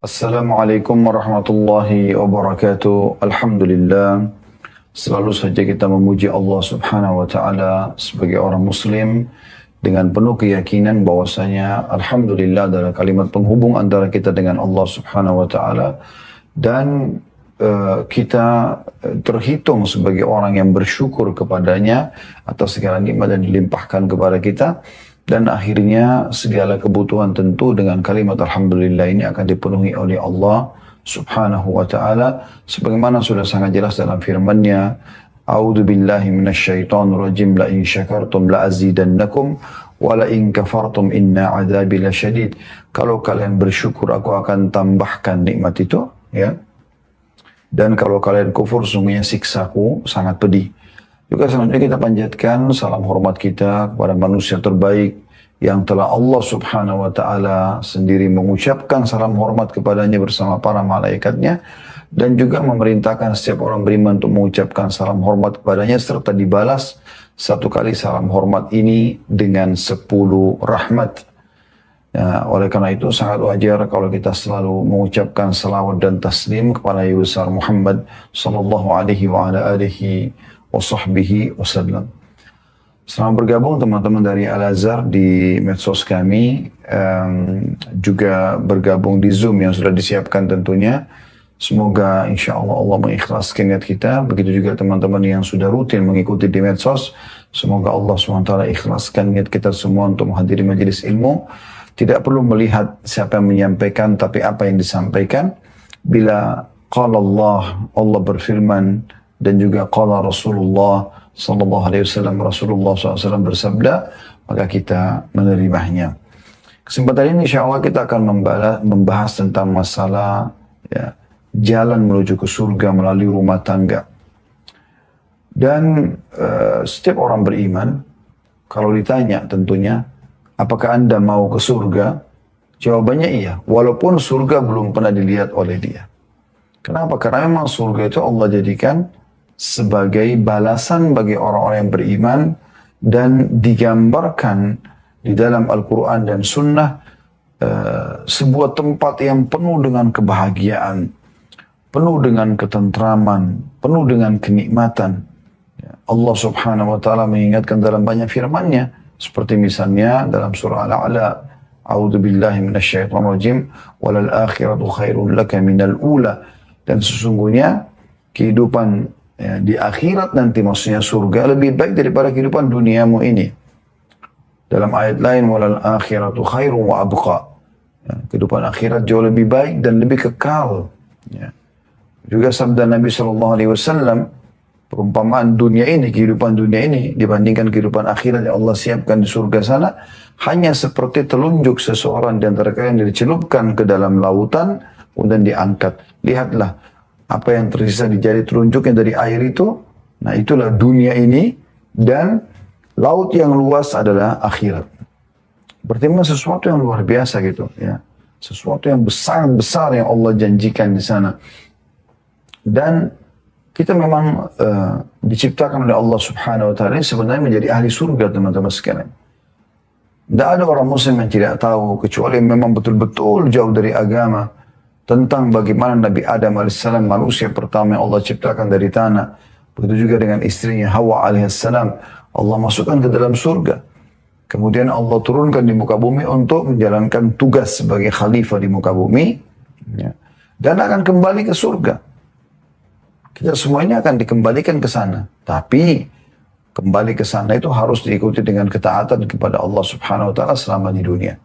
Assalamualaikum warahmatullahi wabarakatuh. Alhamdulillah. Selalu saja kita memuji Allah Subhanahu wa taala sebagai orang muslim dengan penuh keyakinan bahwasanya alhamdulillah adalah kalimat penghubung antara kita dengan Allah Subhanahu wa taala, dan kita terhitung sebagai orang yang bersyukur kepadanya atas segala nikmat yang dilimpahkan kepada kita. Dan akhirnya segala kebutuhan tentu dengan kalimat alhamdulillah ini akan dipenuhi oleh Allah Subhanahu wa taala, sebagaimana sudah sangat jelas dalam firman-Nya, A'udzu billahi minasyaitonir rajim, la in syakartum la azidannakum wa la in kafartum inna 'adzabi lasyadid. Kalau kalian bersyukur aku akan tambahkan nikmat itu, ya. Dan kalau kalian kufur sungguhnya siksaku sangat pedih. Juga selanjutnya kita panjatkan salam hormat kita kepada manusia terbaik yang telah Allah Subhanahu wa taala sendiri mengucapkan salam hormat kepadanya bersama para malaikatnya, dan juga memerintahkan setiap orang beriman untuk mengucapkan salam hormat kepadanya serta dibalas satu kali salam hormat ini dengan 10 rahmat. Ya, oleh karena itu sangat wajar kalau kita selalu mengucapkan salawat dan taslim kepada Nabi besar Muhammad sallallahu alaihi wa ala alihi wa sahbihi wasallam. Selamat bergabung teman-teman dari Al-Azhar di medsos kami, juga bergabung di Zoom yang sudah disiapkan tentunya. Semoga insya Allah Allah mengikhlaskan niat kita. Begitu juga teman-teman yang sudah rutin mengikuti di medsos. Semoga Allah SWT ikhlaskan niat kita semua untuk menghadiri majelis ilmu. Tidak perlu melihat siapa yang menyampaikan, tapi apa yang disampaikan. Bila qala Allah berfirman, dan juga qala Rasulullah sallallahu alaihi wasallam, Rasulullah SAW bersabda, maka kita menerimanya. Kesempatan ini insyaallah kita akan membahas tentang masalah jalan menuju ke surga melalui rumah tangga. Dan setiap orang beriman, kalau ditanya tentunya, apakah Anda mau ke surga? Jawabannya iya, walaupun surga belum pernah dilihat oleh dia. Kenapa? Karena memang surga itu Allah jadikan sebagai balasan bagi orang-orang yang beriman, dan digambarkan di dalam Al-Quran dan Sunnah sebuah tempat yang penuh dengan kebahagiaan, penuh dengan ketentraman, penuh dengan kenikmatan. Allah Subhanahu wa taala mengingatkan dalam banyak firman-Nya, seperti misalnya dalam surah Al-A'la, A'udzu billahi minasyaitonir rajim, walal akhiratu khairul laka minal ula. Dan sesungguhnya kehidupan di akhirat nanti, maksudnya surga, lebih baik daripada kehidupan duniamu ini. Dalam ayat lain, walal akhiratu khairu wa abqa. Kehidupan akhirat jauh lebih baik dan lebih kekal. Juga sabda Nabi SAW, perumpamaan dunia ini, kehidupan dunia ini dibandingkan kehidupan akhirat yang Allah siapkan di surga sana, hanya seperti telunjuk seseorang di antara kalian yang dicelupkan ke dalam lautan kemudian diangkat. Lihatlah apa yang tersisa di jari telunjuknya dari air itu. Nah, itulah dunia ini, dan laut yang luas adalah akhirat. Berarti memang sesuatu yang luar biasa gitu, ya. Sesuatu yang besar yang Allah janjikan di sana. Dan kita memang diciptakan oleh Allah Subhanahu wa taala sebenarnya menjadi ahli surga, teman-teman sekalian. Tidak ada orang muslim yang tidak tahu, kecuali memang betul-betul jauh dari agama, tentang bagaimana Nabi Adam AS, manusia pertama yang Allah ciptakan dari tanah. Begitu juga dengan istrinya Hawa AS, Allah masukkan ke dalam surga. Kemudian Allah turunkan di muka bumi untuk menjalankan tugas sebagai khalifah di muka bumi, dan akan kembali ke surga. Kita semuanya akan dikembalikan ke sana. Tapi kembali ke sana itu harus diikuti dengan ketaatan kepada Allah Subhanahu wa taala selama di dunia.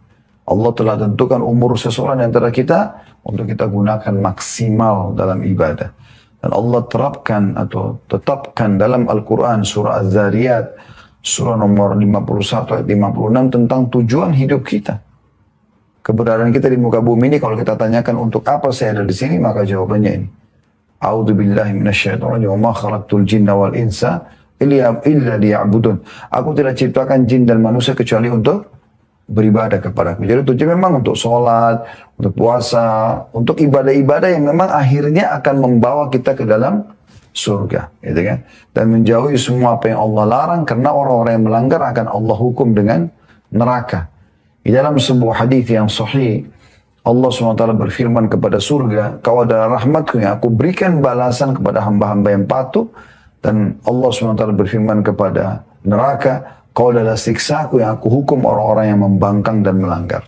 Allah telah tentukan umur seseorang di antara kita untuk kita gunakan maksimal dalam ibadah. Dan Allah terapkan atau tetapkan dalam Al-Quran surah Az-Zariyat, surah nomor 51 ayat 56 tentang tujuan hidup kita. Keberadaan kita di muka bumi ini, kalau kita tanyakan untuk apa saya ada di sini, maka jawabannya ini. A'udzu billahi minasyaitonir rajim, wa ma khalaqtul jinna wal insa illa liya'budun. Aku tidak ciptakan jin dan manusia kecuali untuk beribadah kepadaku. Jadi tujuan memang untuk sholat, untuk puasa, untuk ibadah-ibadah yang memang akhirnya akan membawa kita ke dalam surga, gitu kan? Dan menjauhi semua apa yang Allah larang, karena orang-orang yang melanggar akan Allah hukum dengan neraka. Di dalam sebuah hadis yang sahih, Allah SWT berfirman kepada surga, kau adalah rahmatku yang aku berikan balasan kepada hamba-hamba yang patuh. Dan Allah SWT berfirman kepada neraka, kau adalah siksaku yang aku hukum orang-orang yang membangkang dan melanggar.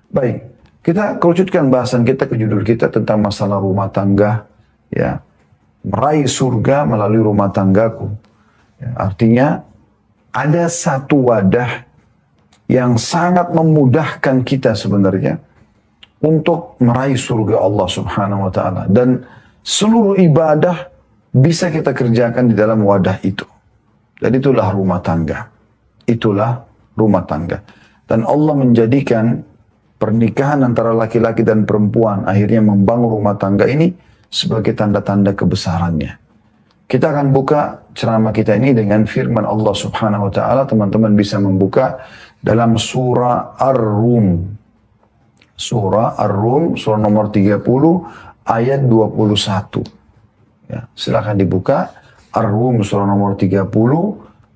Baik, kita kerucutkan bahasan kita ke judul kita tentang masalah rumah tangga, ya, meraih surga melalui rumah tanggaku. Ya, artinya ada satu wadah yang sangat memudahkan kita sebenarnya untuk meraih surga Allah Subhanahu wa taala, dan seluruh ibadah bisa kita kerjakan di dalam wadah itu. Dan itulah rumah tangga. Itulah rumah tangga. Dan Allah menjadikan pernikahan antara laki-laki dan perempuan akhirnya membangun rumah tangga ini sebagai tanda-tanda kebesarannya. Kita akan buka ceramah kita ini dengan firman Allah Subhanahu wa taala. Teman-teman bisa membuka dalam surah Ar-Rum. Surah Ar-Rum, surah nomor 30 ayat 21. Ya, silakan dibuka Ar-Rum surah nomor 30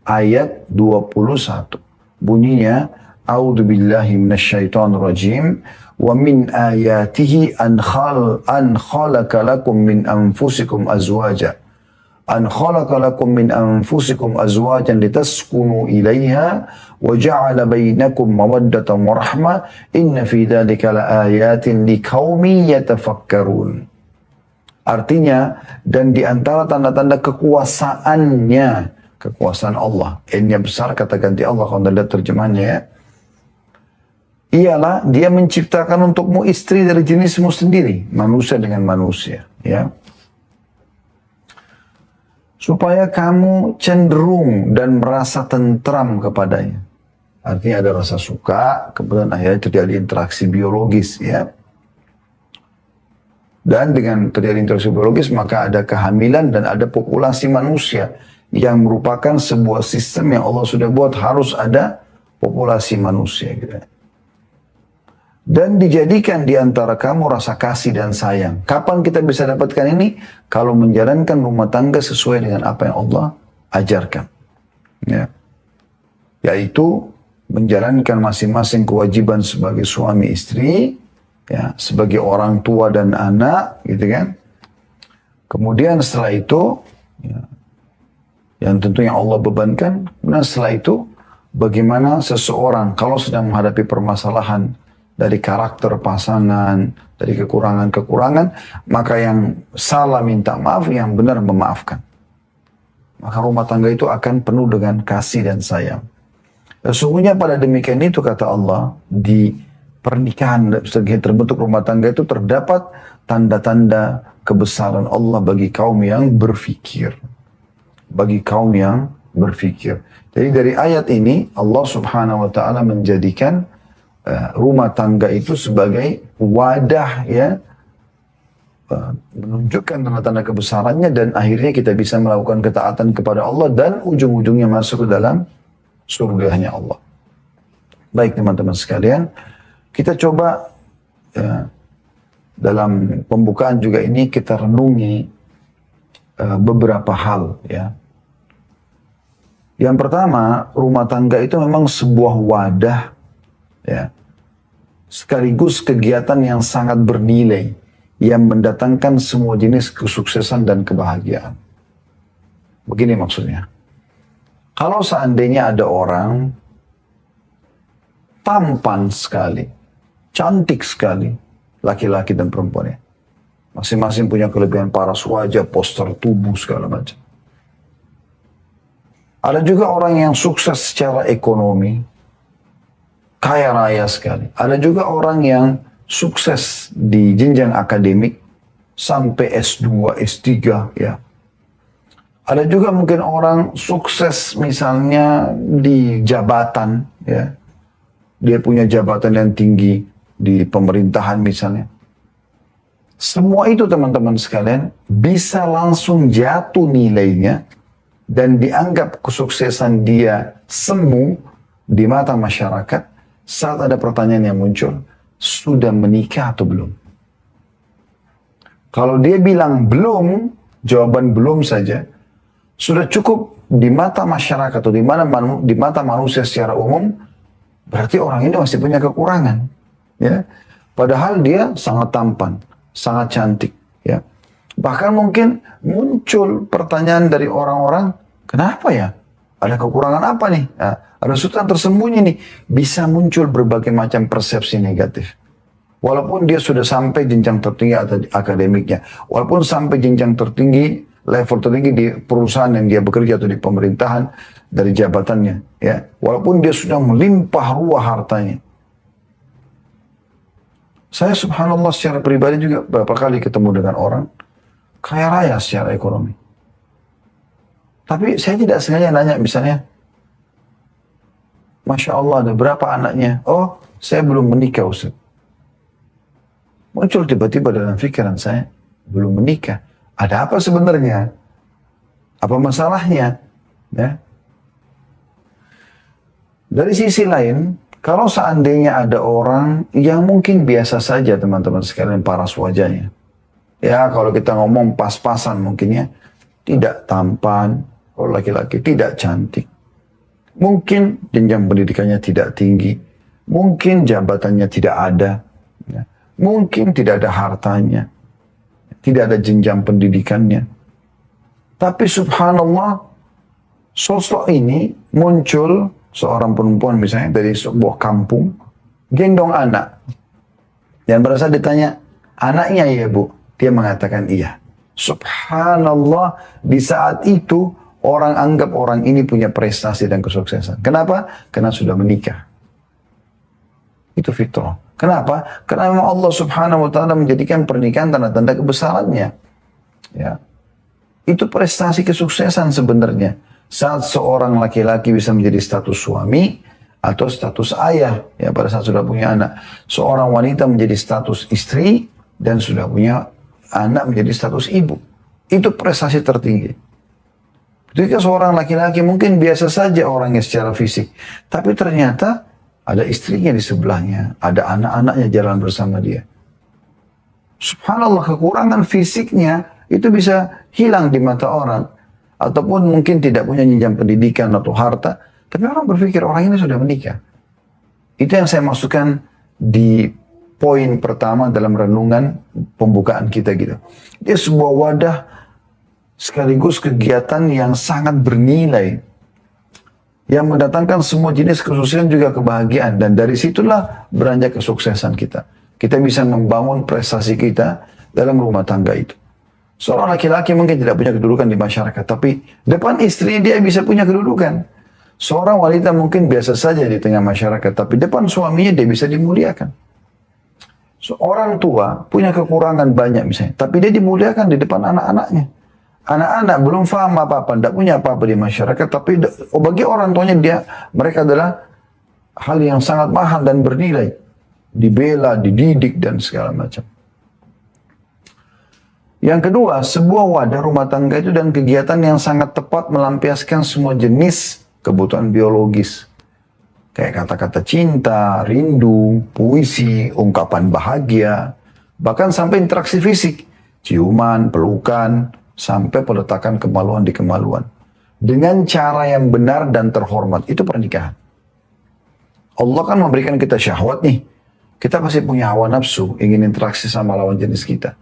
ayat 21. Bunyinya, A'udzu billahi minasyaitonir rajim, wa min ayatihi an khalaqa lakum min anfusikum azwaja. An khalaqa lakum min anfusikum azwajan litaskunu ilaiha wa ja'ala bainakum mawaddatan wa rahmah inna fi dzalika laayatin liqaumin yatafakkarun. Artinya, dan di antara tanda-tanda kekuasaannya, kekuasaan Allah, N-nya besar, kata ganti Allah kalau Anda lihat terjemahannya ya, ialah dia menciptakan untukmu istri dari jenismu sendiri, manusia dengan manusia, ya, supaya kamu cenderung dan merasa tentram kepadanya. Artinya ada rasa suka, kemudian akhirnya terjadi interaksi biologis, ya. Dan dengan terjadi interaksi biologis maka ada kehamilan dan ada populasi manusia yang merupakan sebuah sistem yang Allah sudah buat, harus ada populasi manusia, gitu. Dan dijadikan di antara kamu rasa kasih dan sayang. Kapan kita bisa dapatkan ini? Kalau menjalankan rumah tangga sesuai dengan apa yang Allah ajarkan. Ya. Yaitu menjalankan masing-masing kewajiban sebagai suami istri, ya, sebagai orang tua dan anak, gitu kan. Kemudian setelah itu, ya, yang tentunya Allah bebankan. Kemudian setelah itu, bagaimana seseorang kalau sedang menghadapi permasalahan dari karakter pasangan, dari kekurangan-kekurangan, maka yang salah minta maaf, yang benar memaafkan. Maka rumah tangga itu akan penuh dengan kasih dan sayang. Sesungguhnya pada demikian itu, kata Allah, di pernikahan sebagai terbentuk rumah tangga itu terdapat tanda-tanda kebesaran Allah bagi kaum yang berfikir. Bagi kaum yang berfikir. Jadi dari ayat ini, Allah Subhanahu wa ta'ala menjadikan rumah tangga itu sebagai wadah, ya, menunjukkan tanda-tanda kebesarannya, dan akhirnya kita bisa melakukan ketaatan kepada Allah dan ujung-ujungnya masuk ke dalam surganya Allah. Baik teman-teman sekalian, kita coba dalam pembukaan juga ini kita renungi beberapa hal, ya. Yang pertama, rumah tangga itu memang sebuah wadah, ya, sekaligus kegiatan yang sangat bernilai yang mendatangkan semua jenis kesuksesan dan kebahagiaan. Begini maksudnya. Kalau seandainya ada orang tampan sekali, cantik sekali, laki-laki dan perempuannya, masing-masing punya kelebihan paras wajah, poster tubuh, segala macam. Ada juga orang yang sukses secara ekonomi, kaya raya sekali. Ada juga orang yang sukses di jenjang akademik sampai S2, S3, ya. Ada juga mungkin orang sukses misalnya di jabatan, ya. Dia punya jabatan yang tinggi di pemerintahan misalnya. Semua itu teman-teman sekalian bisa langsung jatuh nilainya dan dianggap kesuksesan dia semu di mata masyarakat saat ada pertanyaan yang muncul, sudah menikah atau belum? Kalau dia bilang belum, jawaban belum saja, sudah cukup di mata masyarakat atau di mata manusia secara umum, berarti orang ini masih punya kekurangan. Ya. Padahal dia sangat tampan, sangat cantik. Ya. Bahkan mungkin muncul pertanyaan dari orang-orang, kenapa ya? Ada kekurangan apa nih? Nah, ada sesuatu yang tersembunyi nih. Bisa muncul berbagai macam persepsi negatif. Walaupun dia sudah sampai jenjang tertinggi atau akademiknya. Walaupun sampai jenjang tertinggi, level tertinggi di perusahaan yang dia bekerja atau di pemerintahan, dari jabatannya. Ya. Walaupun dia sudah melimpah ruah hartanya. Saya subhanallah secara pribadi juga beberapa kali ketemu dengan orang kaya raya secara ekonomi. Tapi saya tidak sengaja nanya misalnya, Masya Allah ada berapa anaknya? Oh, saya belum menikah Ustaz. Muncul tiba-tiba dalam pikiran saya, belum menikah. Ada apa sebenarnya? Apa masalahnya? Ya. Dari sisi lain, kalau seandainya ada orang yang mungkin biasa saja teman-teman sekalian paras wajahnya. Ya kalau kita ngomong pas-pasan mungkinnya, tidak tampan, kalau laki-laki tidak cantik. Mungkin jenjang pendidikannya tidak tinggi. Mungkin jabatannya tidak ada. Ya. Mungkin tidak ada hartanya. Tidak ada jenjang pendidikannya. Tapi subhanallah, sosok ini muncul seorang perempuan misalnya dari sebuah kampung, gendong anak. Dan pada saat ditanya, anaknya ya bu? Dia mengatakan iya. Subhanallah, di saat itu orang anggap orang ini punya prestasi dan kesuksesan. Kenapa? Karena sudah menikah. Itu fitrah. Kenapa? Karena memang Allah subhanahu wa ta'ala menjadikan pernikahan tanda-tanda kebesarannya. Ya. Itu prestasi kesuksesan sebenarnya. Saat seorang laki-laki bisa menjadi status suami atau status ayah. Ya, pada saat sudah punya anak. Seorang wanita menjadi status istri dan sudah punya anak menjadi status ibu. Itu prestasi tertinggi. Ketika seorang laki-laki mungkin biasa saja orangnya secara fisik. Tapi ternyata ada istrinya di sebelahnya. Ada anak-anaknya jalan bersama dia. Subhanallah, kekurangan fisiknya itu bisa hilang di mata orang. Ataupun mungkin tidak punya jenjang pendidikan atau harta. Tapi orang berpikir orang ini sudah menikah. Itu yang saya masukkan di poin pertama dalam renungan pembukaan kita gitu. Dia sebuah wadah sekaligus kegiatan yang sangat bernilai. Yang mendatangkan semua jenis kesuksesan juga kebahagiaan. Dan dari situlah beranjak kesuksesan kita. Kita bisa membangun prestasi kita dalam rumah tangga itu. Seorang laki-laki mungkin tidak punya kedudukan di masyarakat. Tapi depan istrinya dia bisa punya kedudukan. Seorang wanita mungkin biasa saja di tengah masyarakat. Tapi depan suaminya dia bisa dimuliakan. Seorang tua punya kekurangan banyak misalnya. Tapi dia dimuliakan di depan anak-anaknya. Anak-anak belum paham apa-apa. Tidak punya apa-apa di masyarakat. Tapi bagi orang tuanya mereka adalah hal yang sangat mahal dan bernilai. Dibela, dididik dan segala macam. Yang kedua, sebuah wadah rumah tangga itu dan kegiatan yang sangat tepat melampiaskan semua jenis kebutuhan biologis. Kayak kata-kata cinta, rindu, puisi, ungkapan bahagia, bahkan sampai interaksi fisik, ciuman, pelukan, sampai peletakan kemaluan di kemaluan. Dengan cara yang benar dan terhormat, itu pernikahan. Allah kan memberikan kita syahwat nih. Kita pasti punya hawa nafsu, ingin interaksi sama lawan jenis kita.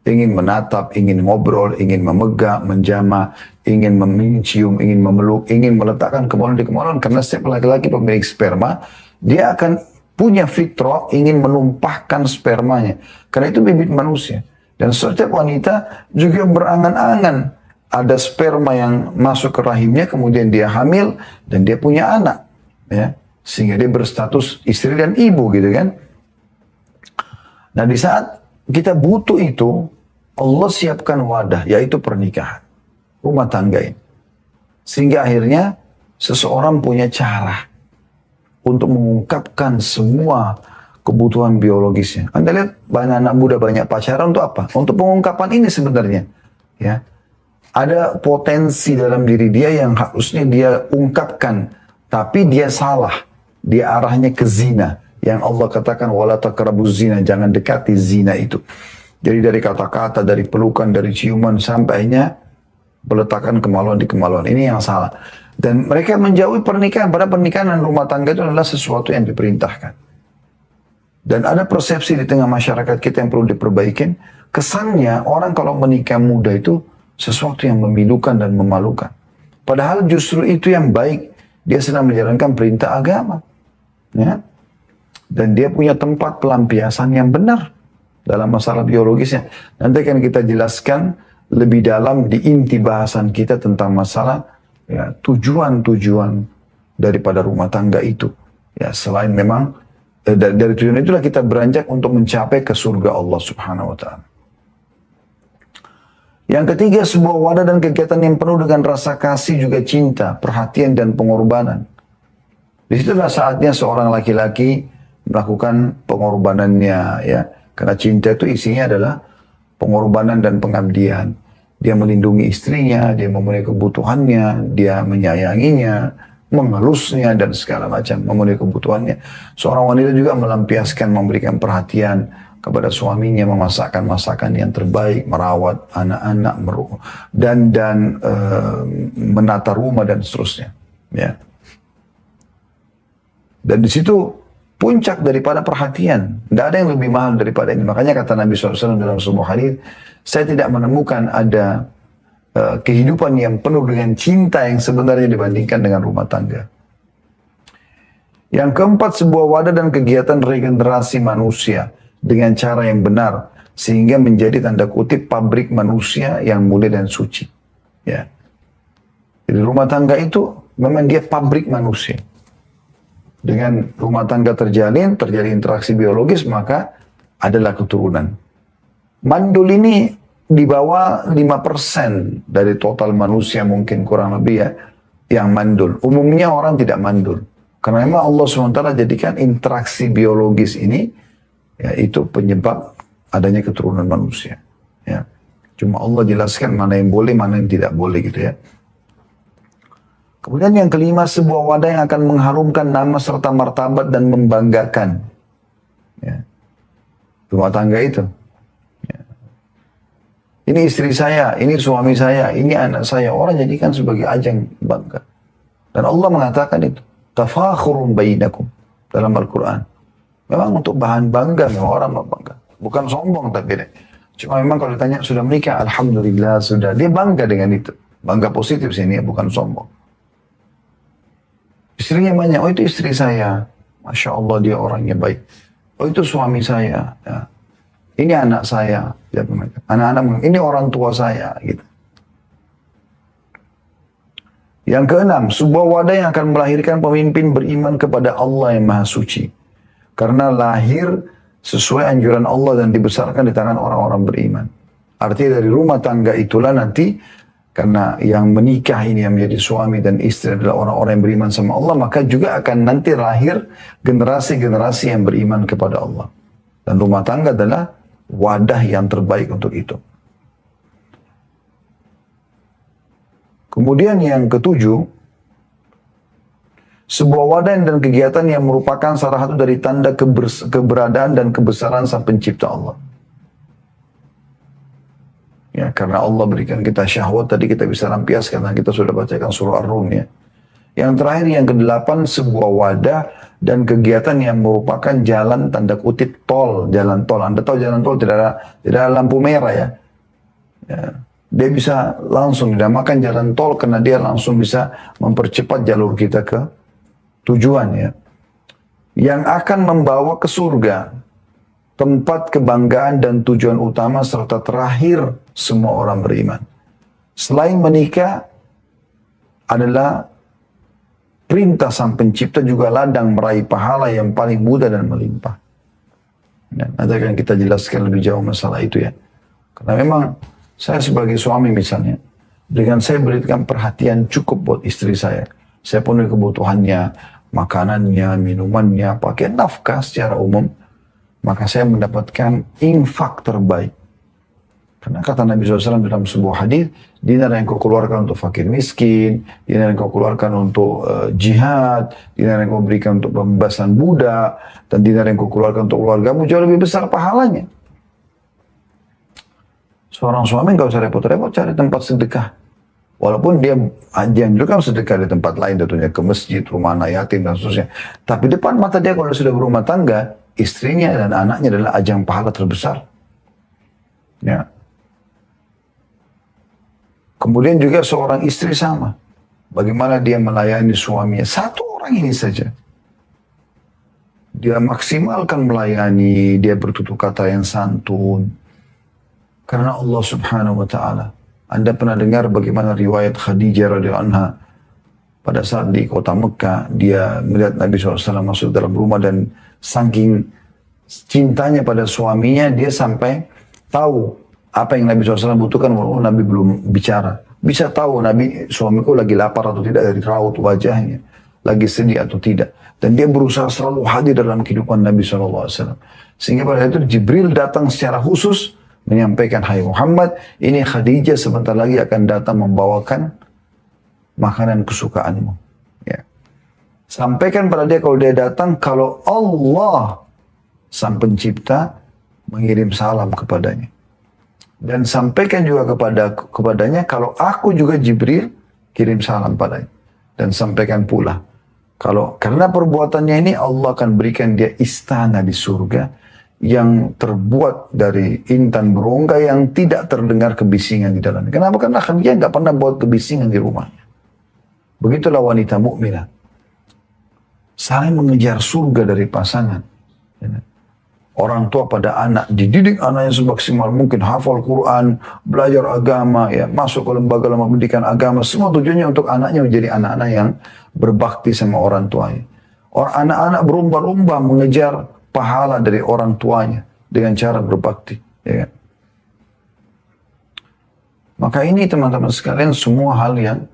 Ingin menatap, ingin ngobrol, ingin memegang, menjamah, ingin mencium, ingin memeluk, ingin meletakkan kemaluan di kemaluan. Karena setiap laki-laki pemilik sperma, dia akan punya fitrah ingin menumpahkan spermanya. Karena itu bibit manusia. Dan setiap wanita juga berangan-angan ada sperma yang masuk ke rahimnya, kemudian dia hamil dan dia punya anak. Ya. Sehingga dia berstatus istri dan ibu gitu kan. Nah di saat kita butuh itu, Allah siapkan wadah, yaitu pernikahan. Rumah tangga ini. Sehingga akhirnya seseorang punya cara untuk mengungkapkan semua kebutuhan biologisnya. Anda lihat banyak anak muda banyak pacaran untuk apa? Untuk pengungkapan ini sebenarnya. Ya, ada potensi dalam diri dia yang harusnya dia ungkapkan. Tapi dia salah. Dia arahnya ke zina. Yang Allah katakan, wala taqrabuz zina, jangan dekati zina itu. Jadi dari kata-kata, dari pelukan, dari ciuman, sampainya peletakan kemaluan di kemaluan. Ini yang salah. Dan mereka menjauhi pernikahan. Pada pernikahan dan rumah tangga itu adalah sesuatu yang diperintahkan. Dan ada persepsi di tengah masyarakat kita yang perlu diperbaikin. Kesannya orang kalau menikah muda itu sesuatu yang memilukan dan memalukan. Padahal justru itu yang baik. Dia sedang menjalankan perintah agama. Ya. Dan dia punya tempat pelampiasan yang benar dalam masalah biologisnya. Nanti akan kita jelaskan lebih dalam di inti bahasan kita tentang masalah ya, tujuan-tujuan daripada rumah tangga itu. Ya, selain memang dari tujuan itulah kita beranjak untuk mencapai ke surga Allah Subhanahu wa taala. Yang ketiga, sebuah wadah dan kegiatan yang penuh dengan rasa kasih juga cinta, perhatian dan pengorbanan. Disitulah saatnya seorang laki-laki melakukan pengorbanannya, ya. Karena cinta itu isinya adalah pengorbanan dan pengabdian. Dia melindungi istrinya, dia memenuhi kebutuhannya, dia menyayanginya, mengelusnya dan segala macam, memenuhi kebutuhannya. Seorang wanita juga melampiaskan, memberikan perhatian kepada suaminya, memasakkan masakan yang terbaik, merawat anak-anak, dan menata rumah dan seterusnya. Ya. Dan di situ puncak daripada perhatian. Tidak ada yang lebih mahal daripada ini. Makanya kata Nabi SAW dalam sebuah hadis, saya tidak menemukan ada kehidupan yang penuh dengan cinta yang sebenarnya dibandingkan dengan rumah tangga. Yang keempat, sebuah wadah dan kegiatan regenerasi manusia dengan cara yang benar, sehingga menjadi tanda kutip pabrik manusia yang mulia dan suci. Ya. Jadi rumah tangga itu memang dia pabrik manusia. Dengan rumah tangga terjalin, terjadi interaksi biologis, maka adalah keturunan. Mandul ini di bawah 5% dari total manusia mungkin kurang lebih ya, yang mandul. Umumnya orang tidak mandul. Karena memang Allah SWT jadikan interaksi biologis ini ya, itu penyebab adanya keturunan manusia. Ya. Cuma Allah jelaskan mana yang boleh, mana yang tidak boleh gitu ya. Kemudian yang kelima, sebuah wadah yang akan mengharumkan nama serta martabat dan membanggakan. Ya. Rumah tangga itu. Ya. Ini istri saya, ini suami saya, ini anak saya. Orang jadikan sebagai ajang bangga. Dan Allah mengatakan itu. Tafakhurun bainakum dalam Al-Quran. Memang untuk bahan bangga, memang orang bangga. Bukan sombong tapi deh. Cuma memang kalau ditanya sudah menikah, alhamdulillah sudah. Dia bangga dengan itu. Bangga positif sini, bukan sombong. Istrinya banyak, oh itu istri saya. Masya Allah dia orangnya baik. Oh itu suami saya. Ya. Ini anak saya. Anak-anak, ini orang tua saya. Gitu. Yang keenam, sebuah wadah yang akan melahirkan pemimpin beriman kepada Allah yang Maha Suci. Karena lahir sesuai anjuran Allah dan dibesarkan di tangan orang-orang beriman. Artinya dari rumah tangga itulah nanti, karena yang menikah ini yang menjadi suami dan istri adalah orang-orang yang beriman sama Allah, maka juga akan nanti lahir generasi-generasi yang beriman kepada Allah. Dan rumah tangga adalah wadah yang terbaik untuk itu. Kemudian yang ketujuh, sebuah wadah dan kegiatan yang merupakan salah satu dari tanda keberadaan dan kebesaran Sang Pencipta Allah. Ya, karena Allah berikan kita syahwat, tadi kita bisa lampiaskan, karena kita sudah bacakan surah Ar-Rum ya. Yang terakhir, yang kedelapan, sebuah wadah dan kegiatan yang merupakan jalan tanda kutip tol, jalan tol. Anda tahu jalan tol tidak ada lampu merah ya. Ya. Dia bisa langsung dinamakan jalan tol karena dia langsung bisa mempercepat jalur kita ke tujuan ya. Yang akan membawa ke surga, tempat kebanggaan dan tujuan utama serta terakhir semua orang beriman. Selain menikah adalah perintah Sang Pencipta juga ladang meraih pahala yang paling mudah dan melimpah. Dan nanti akan kita jelaskan lebih jauh masalah itu ya. Karena memang saya sebagai suami misalnya, dengan saya berikan perhatian cukup buat istri saya penuhi kebutuhannya, makanannya, minumannya, pakai nafkah secara umum, maka saya mendapatkan infak terbaik. Karena kata Nabi SAW dalam sebuah hadis, dinar yang kau keluarkan untuk fakir miskin, dinar yang kau keluarkan untuk jihad, dinar yang kau berikan untuk pembebasan budak, dan dinar yang kau keluarkan untuk keluargamu jauh lebih besar pahalanya. Seorang suami nggak usah repot-repot cari tempat sedekah. Walaupun dia dianjurkan sedekah di tempat lain, tentunya ke masjid, rumah anak yatim dan seterusnya. Tapi depan mata dia kalau sudah berumah tangga, istrinya dan anaknya adalah ajang pahala terbesar. Ya. Kemudian juga seorang istri sama. Bagaimana dia melayani suaminya. Satu orang ini saja. Dia maksimalkan melayani, dia bertutur kata yang santun. Karena Allah subhanahu wa ta'ala. Anda pernah dengar bagaimana riwayat Khadijah radhiyallahu anha pada saat di kota Mekah, dia melihat Nabi SAW masuk dalam rumah dan saking cintanya pada suaminya, dia sampai tahu apa yang Nabi SAW butuhkan walaupun Nabi belum bicara. Bisa tahu Nabi, suamiku lagi lapar atau tidak dari raut wajahnya, lagi sedih atau tidak. Dan dia berusaha selalu hadir dalam kehidupan Nabi SAW. Sehingga pada itu Jibril datang secara khusus menyampaikan, hai Muhammad, ini Khadijah sebentar lagi akan datang membawakan makanan kesukaanmu. Ya. Sampaikan pada dia kalau dia datang, kalau Allah sang pencipta mengirim salam kepadanya. Dan sampaikan juga kepadanya kalau aku juga Jibril kirim salam padanya. Dan sampaikan pula, kalau karena perbuatannya ini Allah akan berikan dia istana di surga yang terbuat dari intan berongga yang tidak terdengar kebisingan di dalamnya. Kenapa? Karena Khadijah nggak pernah buat kebisingan di rumahnya. Begitulah wanita mukminah. Saling mengejar surga dari pasangan. Orang tua pada anak, dididik anaknya semaksimal mungkin, hafal Quran, belajar agama, ya, masuk ke lembaga-lembaga pendidikan agama. Semua tujuannya untuk anaknya menjadi anak-anak yang berbakti sama orang tuanya. Orang anak-anak berlomba-lomba mengejar pahala dari orang tuanya dengan cara berbakti. Ya kan? Maka ini teman-teman sekalian semua hal yang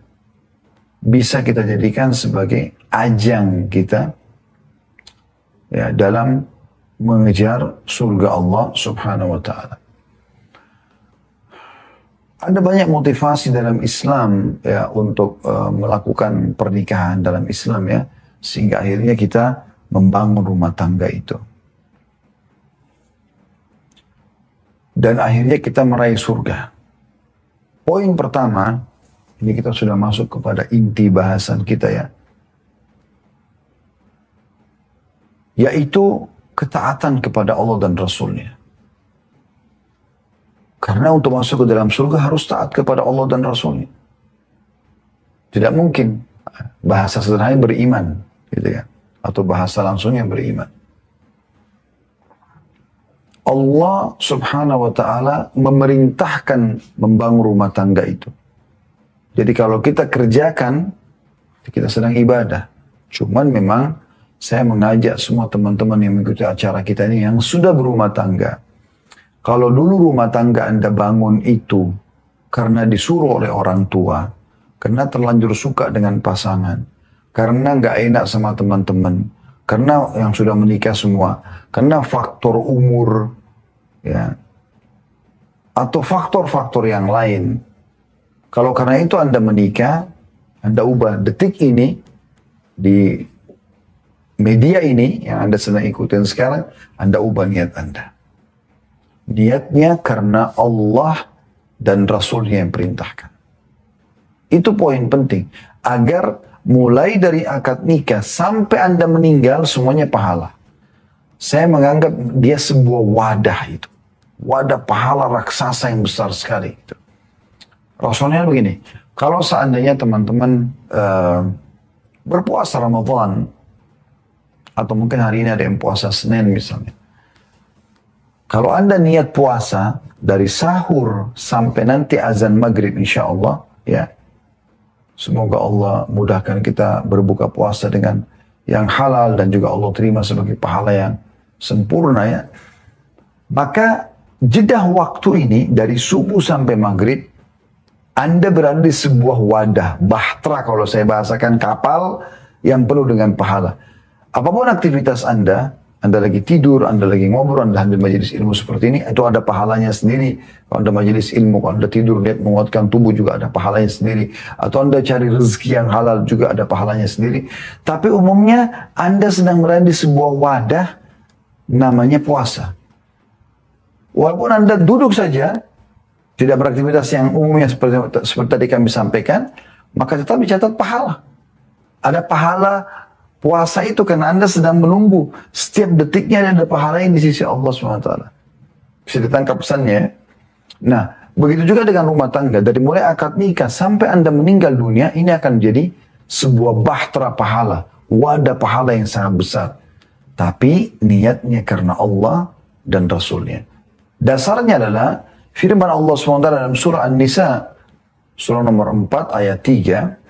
bisa kita jadikan sebagai ajang kita ya, dalam mengejar surga Allah subhanahu wa ta'ala. Ada banyak motivasi dalam Islam ya untuk melakukan pernikahan dalam Islam ya, sehingga akhirnya kita membangun rumah tangga itu. Dan akhirnya kita meraih surga. Poin pertama, ini kita sudah masuk kepada inti bahasan kita ya. Yaitu ketaatan kepada Allah dan Rasulnya. Karena untuk masuk ke dalam surga harus taat kepada Allah dan Rasulnya. Tidak mungkin bahasa sederhana beriman, gitu ya, atau bahasa langsungnya beriman. Allah subhanahu wa ta'ala memerintahkan membangun rumah tangga itu. Jadi kalau kita kerjakan, kita sedang ibadah. Cuman memang saya mengajak semua teman-teman yang mengikuti acara kita ini yang sudah berumah tangga. Kalau dulu rumah tangga Anda bangun itu karena disuruh oleh orang tua, karena terlanjur suka dengan pasangan, karena nggak enak sama teman-teman, karena yang sudah menikah semua, karena faktor umur, ya, atau faktor-faktor yang lain. Kalau karena itu Anda menikah, Anda ubah detik ini di media ini yang Anda sedang ikutin sekarang, Anda ubah niat Anda. Niatnya karena Allah dan Rasulnya yang perintahkan. Itu poin penting. Agar mulai dari akad nikah sampai Anda meninggal semuanya pahala. Saya menganggap dia sebuah wadah itu. Wadah pahala raksasa yang besar sekali. Itu. Rasulnya begini, kalau seandainya teman-teman berpuasa Ramadan, atau mungkin hari ini ada yang puasa Senin misalnya. Kalau Anda niat puasa dari sahur sampai nanti azan maghrib insya Allah, ya, semoga Allah mudahkan kita berbuka puasa dengan yang halal dan juga Allah terima sebagai pahala yang sempurna ya. Maka jeda waktu ini dari subuh sampai maghrib, Anda berada di sebuah wadah, bahtera kalau saya bahasakan, kapal yang penuh dengan pahala. Apapun aktivitas Anda lagi tidur, Anda lagi ngobrol, Anda hadir majelis ilmu seperti ini, itu ada pahalanya sendiri. Kalau Anda majelis ilmu, kalau Anda tidur, lihat menguatkan tubuh juga ada pahalanya sendiri. Atau Anda cari rezeki yang halal juga ada pahalanya sendiri. Tapi umumnya Anda sedang berada di sebuah wadah namanya puasa. Walaupun Anda duduk saja, tidak beraktivitas yang umumnya seperti tadi kami sampaikan, maka tetap dicatat pahala. Ada pahala Puasa itu karena Anda sedang menunggu. Setiap detiknya ada pahala yang di sisi Allah SWT. Bisa ditangkap pesannya. Nah, begitu juga dengan rumah tangga. Dari mulai akad nikah sampai Anda meninggal dunia, ini akan menjadi sebuah bahtera pahala. Wadah pahala yang sangat besar. Tapi niatnya karena Allah dan Rasulnya. Dasarnya adalah firman Allah SWT dalam surah An-Nisa. Surah nomor 4 ayat 3.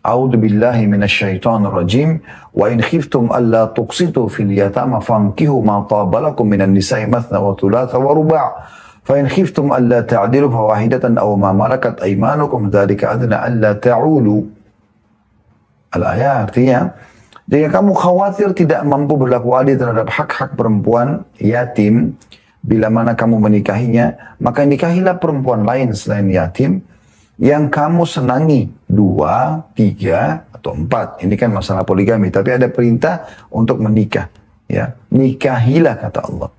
A'udzu billahi minasyaitonir rajim wa in khiftum alla tuqsitu fil yatama fankihu ma taba lakum minan nisa'i mathna wa thulatha wa ruba' fa in khiftum alla ta'dilu fa wahidatan aw ma malakat aymanukum dzalika adna alla ta'ulu. Al-ayat artinya, jika kamu khawatir tidak mampu berlaku adil terhadap hak-hak perempuan yatim bila mana kamu menikahinya, maka nikahilah perempuan lain selain yatim yang kamu senangi 2, 3, atau 4. Ini kan masalah poligami, tapi ada perintah untuk menikah. Ya, nikahilah kata Allah.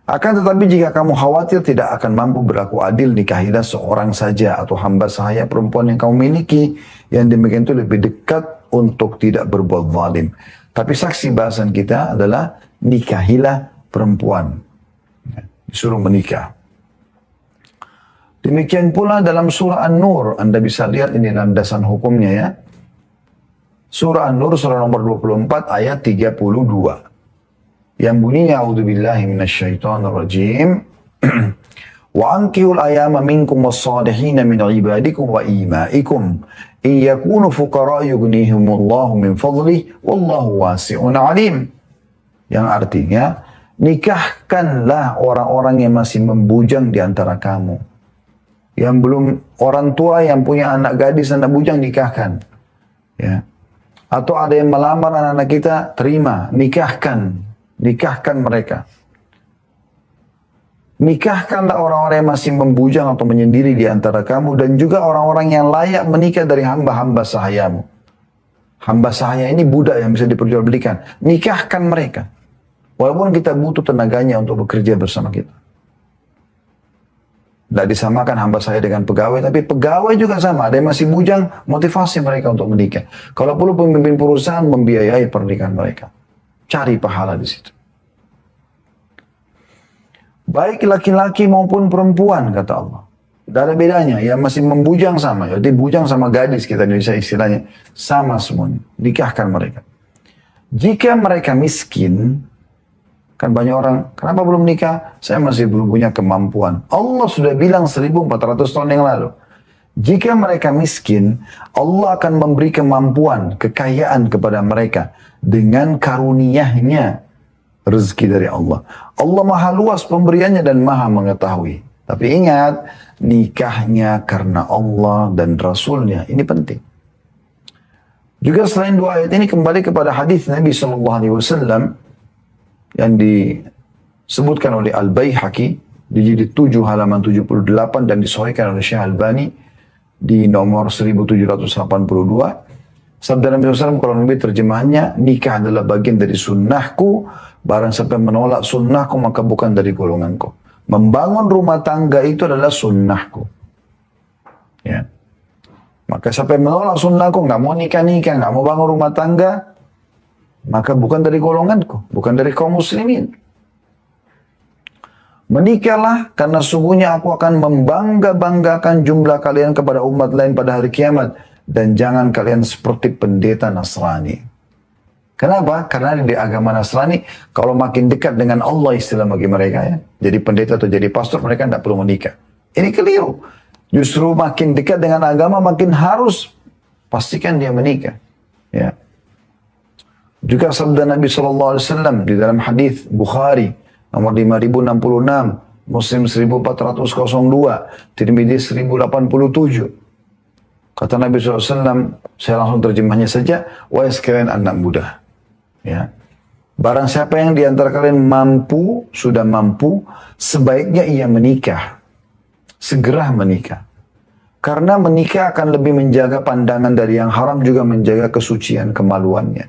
Akan tetapi jika kamu khawatir tidak akan mampu berlaku adil, nikahilah seorang saja atau hamba sahaya perempuan yang kamu miliki. Yang demikian itu lebih dekat untuk tidak berbuat zalim. Tapi saksi bahasan kita adalah nikahilah perempuan. Disuruh menikah. Demikian pula dalam surah An-Nur. Anda bisa lihat ini landasan hukumnya ya. Surah An-Nur surah nomor 24 ayat 32. Yang bunyinya a'udzubillahi minasyaitonirrajim. Wa ankihul ayama minkum was-salihina min ibadikum wa imaikum in yakunu fuqara yughnihimullahu min fadlih wallahu wasi'un alim. Yang artinya, nikahkanlah orang-orang yang masih membujang di antara kamu. Yang belum orang tua yang punya anak gadis, anak bujang, nikahkan. Ya. Atau ada yang melamar anak-anak kita, terima, nikahkan. Nikahkan mereka. Nikahkanlah orang-orang yang masih membujang atau menyendiri di antara kamu, dan juga orang-orang yang layak menikah dari hamba-hamba sahayamu. Hamba sahaya ini budak yang bisa diperjualbelikan. Nikahkan mereka. Walaupun kita butuh tenaganya untuk bekerja bersama kita. Tidak disamakan hamba saya dengan pegawai, tapi pegawai juga sama. Ada yang masih bujang, motivasi mereka untuk menikah. Kalau perlu pemimpin perusahaan membiayai pernikahan mereka. Cari pahala di situ. Baik laki-laki maupun perempuan, kata Allah. Tidak ada bedanya. Yang masih membujang sama. Jadi bujang sama gadis, kita Indonesia istilahnya. Sama semuanya. Nikahkan mereka. Jika mereka miskin, kan banyak orang, kenapa belum nikah? Saya masih belum punya kemampuan. Allah sudah bilang 1400 tahun yang lalu. Jika mereka miskin, Allah akan memberi kemampuan, kekayaan kepada mereka. Dengan karunia-Nya rezeki dari Allah. Allah maha luas pemberiannya dan maha mengetahui. Tapi ingat, nikahnya karena Allah dan Rasulnya. Ini penting. Juga selain dua ayat ini, kembali kepada hadis Nabi SAW yang disebutkan oleh Al-Baihaqi di jilid 7 halaman 78 dan disahihkan oleh Syekh Albani di nomor 1782. Sabda Nabi SAW, kalau Nabi terjemahannya, nikah adalah bagian dari sunnahku, barang siapa menolak sunnahku maka bukan dari golonganku. Membangun rumah tangga itu adalah sunnahku. Ya. Maka siapa yang menolak sunnahku, nggak mau nikah-nikah, nggak mau bangun rumah tangga, maka bukan dari golonganku, bukan dari kaum muslimin. Menikahlah karena sungguhnya aku akan membangga-banggakan jumlah kalian kepada umat lain pada hari kiamat. Dan jangan kalian seperti pendeta Nasrani. Kenapa? Karena di agama Nasrani, kalau makin dekat dengan Allah istilah bagi mereka ya. Jadi pendeta atau jadi pastor, mereka tidak perlu menikah. Ini keliru. Justru makin dekat dengan agama, makin harus pastikan dia menikah. Ya. Juga sabda Nabi SAW di dalam hadis Bukhari nomor 5066, Muslim 1402, Tirmidzi 1087. Kata Nabi SAW, saya langsung terjemahnya saja, wahai sekalian anak muda. Ya. Barang siapa yang di antara kalian mampu, sudah mampu, sebaiknya ia menikah. Segera menikah. Karena menikah akan lebih menjaga pandangan dari yang haram, juga menjaga kesucian kemaluannya.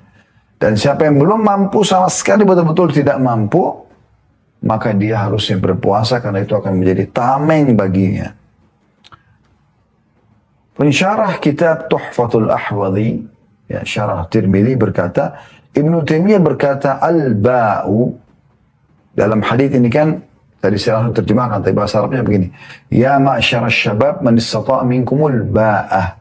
Dan siapa yang belum mampu sama sekali, betul-betul tidak mampu, maka dia harusnya berpuasa karena itu akan menjadi tameng baginya. Pensyarah kitab Tuhfatul Ahwadhi ya, syarah Tirmidzi berkata, Ibnu Taimiyah berkata, al-ba'u, dalam hadis ini kan, tadi saya langsung terjemahkan, tapi bahasa Arabnya begini, ya ma'syara syabab man istata' minkumul ba'ah.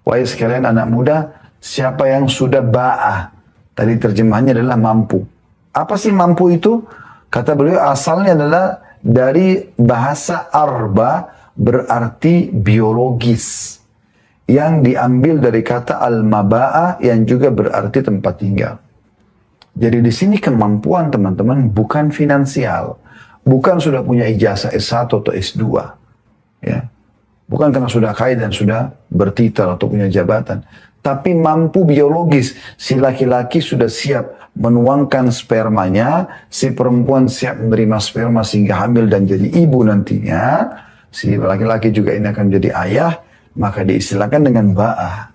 Wahai sekalian anak muda, siapa yang sudah ba'ah? Tadi terjemahannya adalah mampu. Apa sih mampu itu? Kata beliau asalnya adalah dari bahasa arba, berarti biologis. Yang diambil dari kata al-maba'a yang juga berarti tempat tinggal. Jadi di sini kemampuan teman-teman bukan finansial. Bukan sudah punya ijazah S1 atau S2. Ya. Bukan karena sudah kaya dan sudah bertitel atau punya jabatan. Tapi mampu biologis. Si laki-laki sudah siap menuangkan spermanya. Si perempuan siap menerima sperma sehingga hamil dan jadi ibu nantinya. Si laki-laki juga ini akan jadi ayah. Maka diistilahkan dengan ba'ah.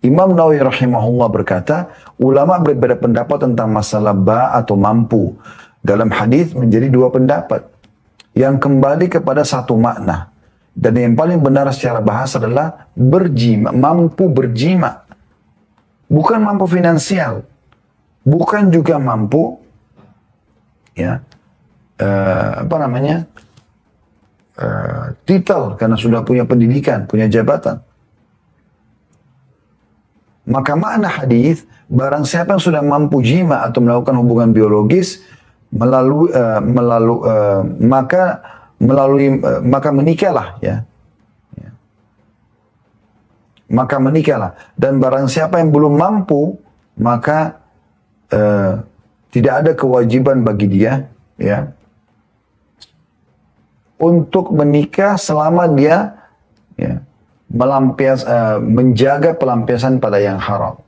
Imam Nawawi rahimahullah berkata, ulama berbeda pendapat tentang masalah ba' atau mampu. Dalam hadis menjadi dua pendapat. Yang kembali kepada satu makna. Dan yang paling benar secara bahasa adalah berjima, mampu berjima. Bukan mampu finansial. Bukan juga mampu, ya, titel karena sudah punya pendidikan, punya jabatan. Maka makna hadis, barang siapa yang sudah mampu jima atau melakukan hubungan biologis maka menikahlah, ya. Maka menikahlah. Dan barang siapa yang belum mampu, maka tidak ada kewajiban bagi dia, ya, untuk menikah selama dia, ya, menjaga pelampiasan pada yang haram.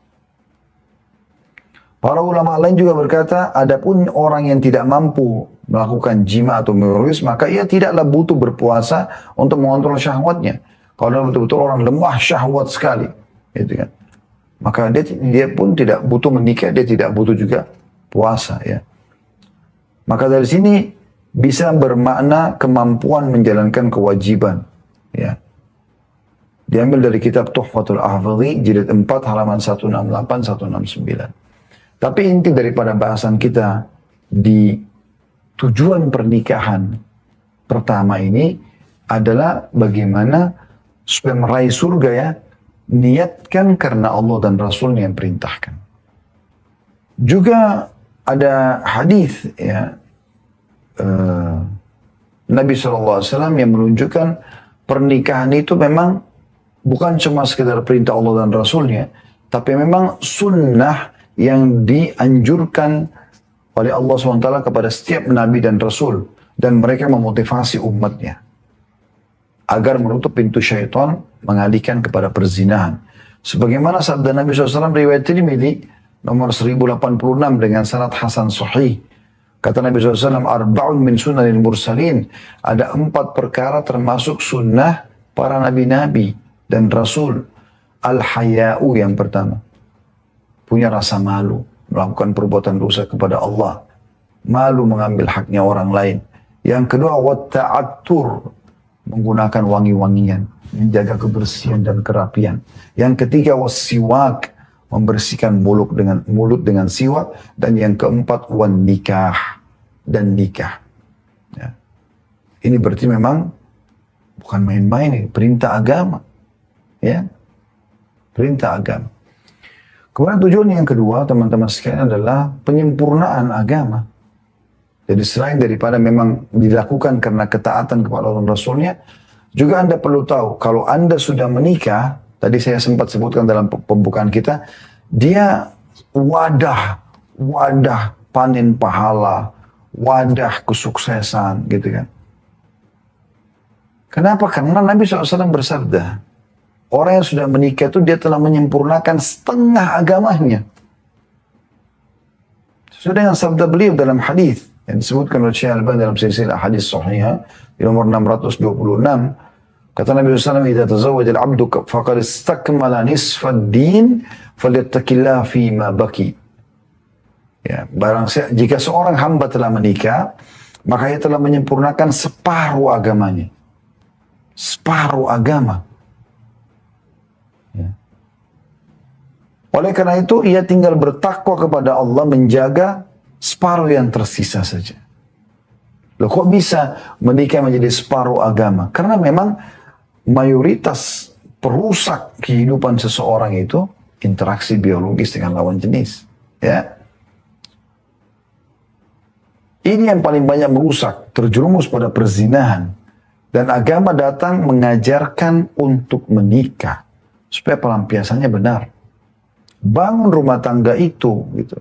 Para ulama lain juga berkata, adapun orang yang tidak mampu melakukan jima atau biologis, maka ia tidaklah butuh berpuasa untuk mengontrol syahwatnya. Kalau betul-betul orang lemah syahwat sekali, gitu kan. Maka dia pun tidak butuh menikah, dia tidak butuh juga puasa, ya. Maka dari sini bisa bermakna kemampuan menjalankan kewajiban, ya. Diambil dari kitab Tuhfatul Ahfadhi, jilid 4, halaman 168-169. Tapi inti daripada bahasan kita di tujuan pernikahan pertama ini adalah bagaimana supaya meraih surga, ya, niatkan karena Allah dan Rasulnya yang perintahkan. Juga ada hadis, ya, Nabi SAW yang menunjukkan pernikahan itu memang bukan cuma sekedar perintah Allah dan Rasulnya, tapi memang sunnah yang dianjurkan oleh Allah SWT kepada setiap Nabi dan Rasul. Dan mereka memotivasi umatnya agar menutup pintu syaitan mengalihkan kepada perzinahan. Sebagaimana sabda Nabi SAW riwayat Tirmidzi nomor 1086 dengan sanad hasan sahih. Kata Nabi SAW, arba'un min sunanil mursalin. Ada 4 perkara termasuk sunnah para nabi-nabi dan rasul. Al-haya'u yang pertama. Punya rasa malu, melakukan perbuatan dosa kepada Allah. Malu mengambil haknya orang lain. Yang kedua, watta'attur, menggunakan wangi-wangian, menjaga kebersihan dan kerapian. Yang ketiga, wassiwak, membersihkan mulut dengan siwak. Dan yang keempat, wan nikah, dan nikah. Ya. Ini berarti memang bukan main-main, ini perintah agama. Ya, perintah agama. Kemudian tujuan yang kedua, teman-teman sekalian, adalah penyempurnaan agama. Jadi selain daripada memang dilakukan karena ketaatan kepada Allah dan Rasulnya, juga Anda perlu tahu, kalau Anda sudah menikah, tadi saya sempat sebutkan dalam pembukaan kita, dia wadah panen pahala, wadah kesuksesan, gitu kan. Kenapa? Karena Nabi SAW bersabda, orang yang sudah menikah itu dia telah menyempurnakan setengah agamanya. Sesuai dengan sabda beliau dalam hadis yang disebutkan oleh Syekh Al-Albani dalam silsilah hadis sahihah di nomor 626. Kata Nabi SAW, "Idza tazawwaja al-'abdu faqad istakmala nisfa ad-din falyattaqillaha fi ma baqi." Ya, jika seorang hamba telah menikah, maka ia telah menyempurnakan separuh agamanya. Separuh agama. Ya. Oleh karena itu, ia tinggal bertakwa kepada Allah, menjaga separuh yang tersisa saja. Loh, kok bisa menikah menjadi separuh agama? Karena memang mayoritas perusak kehidupan seseorang itu interaksi biologis dengan lawan jenis. Ya, ini yang paling banyak merusak, terjerumus pada perzinahan. Dan agama datang mengajarkan untuk menikah supaya pelampiasannya benar. Bangun rumah tangga itu, gitu.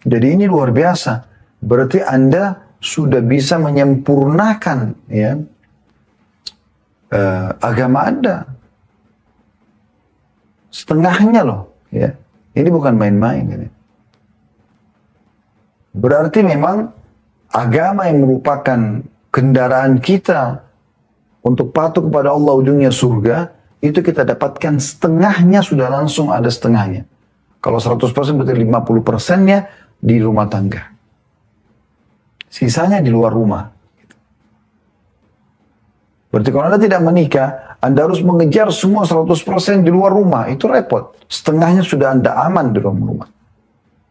Jadi ini luar biasa. Berarti Anda sudah bisa menyempurnakan ya agama Anda. Setengahnya loh, ya. Ini bukan main-main. Ini. Berarti memang agama yang merupakan kendaraan kita untuk patuh kepada Allah, ujungnya surga, itu kita dapatkan setengahnya, sudah langsung ada setengahnya. Kalau 100% berarti 50%-nya di rumah tangga. Sisanya di luar rumah. Berarti kalau Anda tidak menikah, Anda harus mengejar semua 100% di luar rumah. Itu repot. Setengahnya sudah Anda aman di dalam rumah.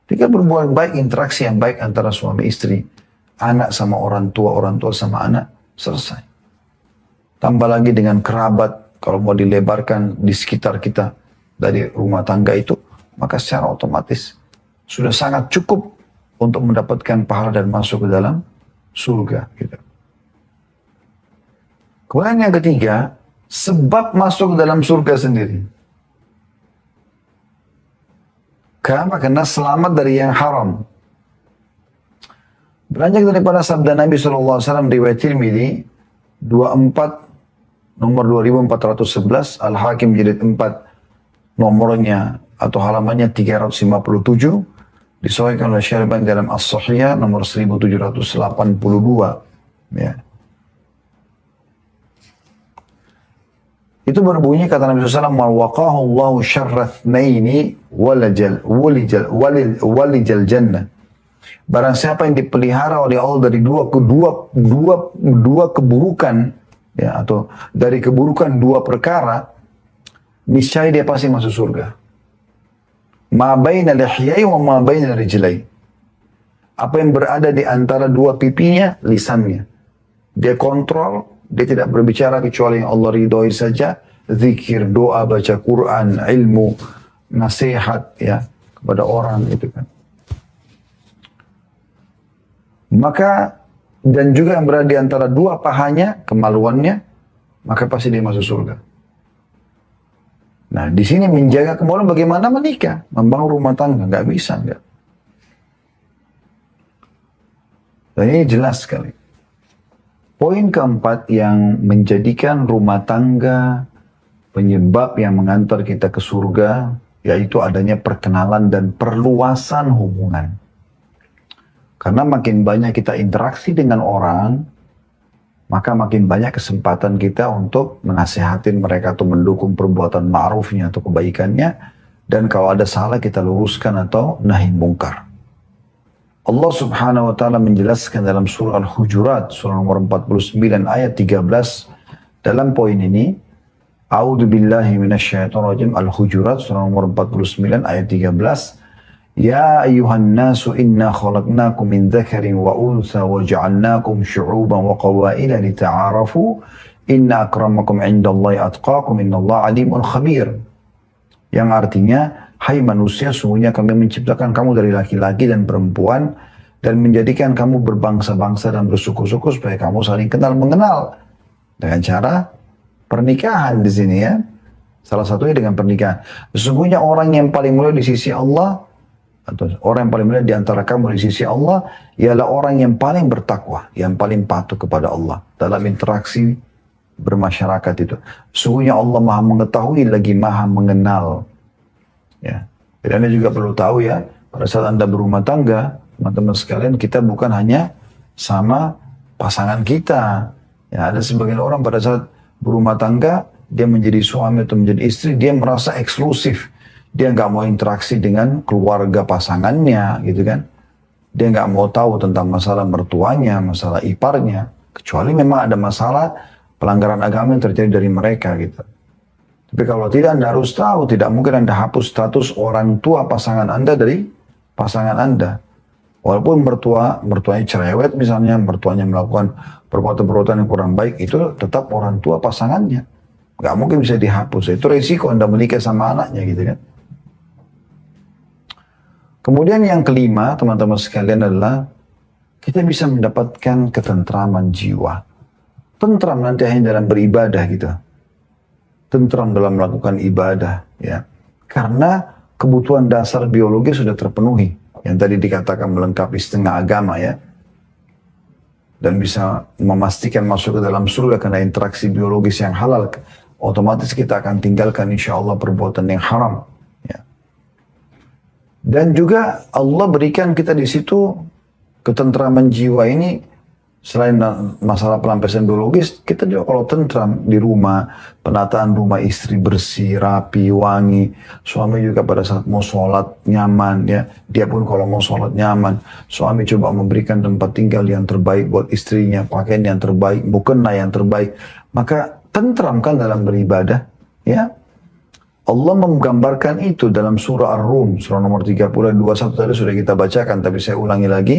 Tinggal berbuat baik, interaksi yang baik antara suami istri, anak sama orang tua sama anak, selesai. Tambah lagi dengan kerabat, kalau mau dilebarkan di sekitar kita dari rumah tangga itu, maka secara otomatis sudah sangat cukup untuk mendapatkan pahala dan masuk ke dalam surga. Gitu. Kemudian yang ketiga, sebab masuk ke dalam surga sendiri. Karena selamat dari yang haram. Beranjak daripada sabda Nabi SAW riwayat Tirmidzi 24 nomor 2411, Al-Hakim jilid 4 nomornya atau halamannya 357, disahihkan oleh Syaribani dalam As-Sahihah nomor 1782. Ya. Itu berbunyi kata Nabi SAW, "Waqahu Allahu syarra tsnaini walijal jannah." Barang siapa yang dipelihara oleh Allah dari dua keburukan, ya, atau dari keburukan dua perkara, niscaya dia pasti masuk surga. Ma baina lihyai wa ma baina rijlai. Apa yang berada di antara dua pipinya, lisannya. Dia kontrol, dia tidak berbicara kecuali yang Allah ridhoi saja. Zikir, doa, baca Quran, ilmu, nasihat ya kepada orang itu kan. Maka dan juga yang berada di antara dua pahanya, kemaluannya, maka pasti dia masuk surga. Nah, di sini menjaga kemaluan bagaimana menikah, membangun rumah tangga, nggak bisa, nggak. Dan ini jelas sekali. Poin keempat yang menjadikan rumah tangga penyebab yang mengantar kita ke surga, yaitu adanya perkenalan dan perluasan hubungan. Karena makin banyak kita interaksi dengan orang, maka makin banyak kesempatan kita untuk menasihatin mereka atau mendukung perbuatan ma'rufnya atau kebaikannya. Dan kalau ada salah kita luruskan atau nahi mungkar. Allah subhanahu wa ta'ala menjelaskan dalam surah Al-Hujurat, surah nomor 49 ayat 13. Dalam poin ini, A'udzu billahi minasyaitonir rajim, Al-Hujurat, surah nomor 49 ayat 13. Ya ayuhan nasu inna khalaqnakum min dzakarin wa untha wa ja'alnakum syu'uban wa qawaila lita'arafu inna akramakum 'indallahi atqakum innallaha 'alimun khabir. Yang artinya, hai manusia, sungguhnya kami menciptakan kamu dari laki-laki dan perempuan dan menjadikan kamu berbangsa-bangsa dan bersuku-suku supaya kamu saling kenal mengenal dengan cara pernikahan di sini ya. Salah satunya dengan pernikahan. Sesungguhnya orang yang paling mulia di sisi Allah atau orang yang paling mulia di antara kamu di sisi Allah ialah orang yang paling bertakwa, yang paling patuh kepada Allah dalam interaksi bermasyarakat itu. Sungguhnya Allah Maha mengetahui lagi Maha mengenal. Ya. Dan Anda juga perlu tahu ya, pada saat Anda berumah tangga, teman-teman sekalian, kita bukan hanya sama pasangan kita. Ya, ada sebagian orang pada saat berumah tangga, dia menjadi suami atau menjadi istri, dia merasa eksklusif. Dia nggak mau interaksi dengan keluarga pasangannya, gitu kan. Dia nggak mau tahu tentang masalah mertuanya, masalah iparnya. Kecuali memang ada masalah pelanggaran agama yang terjadi dari mereka, gitu. Tapi kalau tidak, Anda harus tahu, tidak mungkin Anda hapus status orang tua pasangan Anda dari pasangan Anda. Walaupun mertuanya cerewet misalnya, mertuanya melakukan perbuatan-perbuatan yang kurang baik, itu tetap orang tua pasangannya. Gak mungkin bisa dihapus. Itu resiko Anda menikah sama anaknya gitu kan. Kemudian yang kelima, teman-teman sekalian, adalah kita bisa mendapatkan ketentraman jiwa. Tentram nanti hanya dalam beribadah gitu. Tentram dalam melakukan ibadah, ya. Karena kebutuhan dasar biologi sudah terpenuhi. Yang tadi dikatakan melengkapi setengah agama, ya. Dan bisa memastikan masuk ke dalam surga karena interaksi biologis yang halal. Otomatis kita akan tinggalkan insya Allah perbuatan yang haram, ya. Dan juga Allah berikan kita di situ ketentraman jiwa ini. Selain masalah pelampiasan biologis, kita juga kalau tentram di rumah, penataan rumah istri bersih, rapi, wangi. Suami juga pada saat mau sholat nyaman, ya. Dia pun kalau mau sholat nyaman. Suami coba memberikan tempat tinggal yang terbaik buat istrinya, pakaian yang terbaik, mukena yang terbaik. Maka tentram kan dalam beribadah, ya. Allah menggambarkan itu dalam surah Ar-Rum, surah nomor 30-21 tadi sudah kita bacakan, tapi saya ulangi lagi.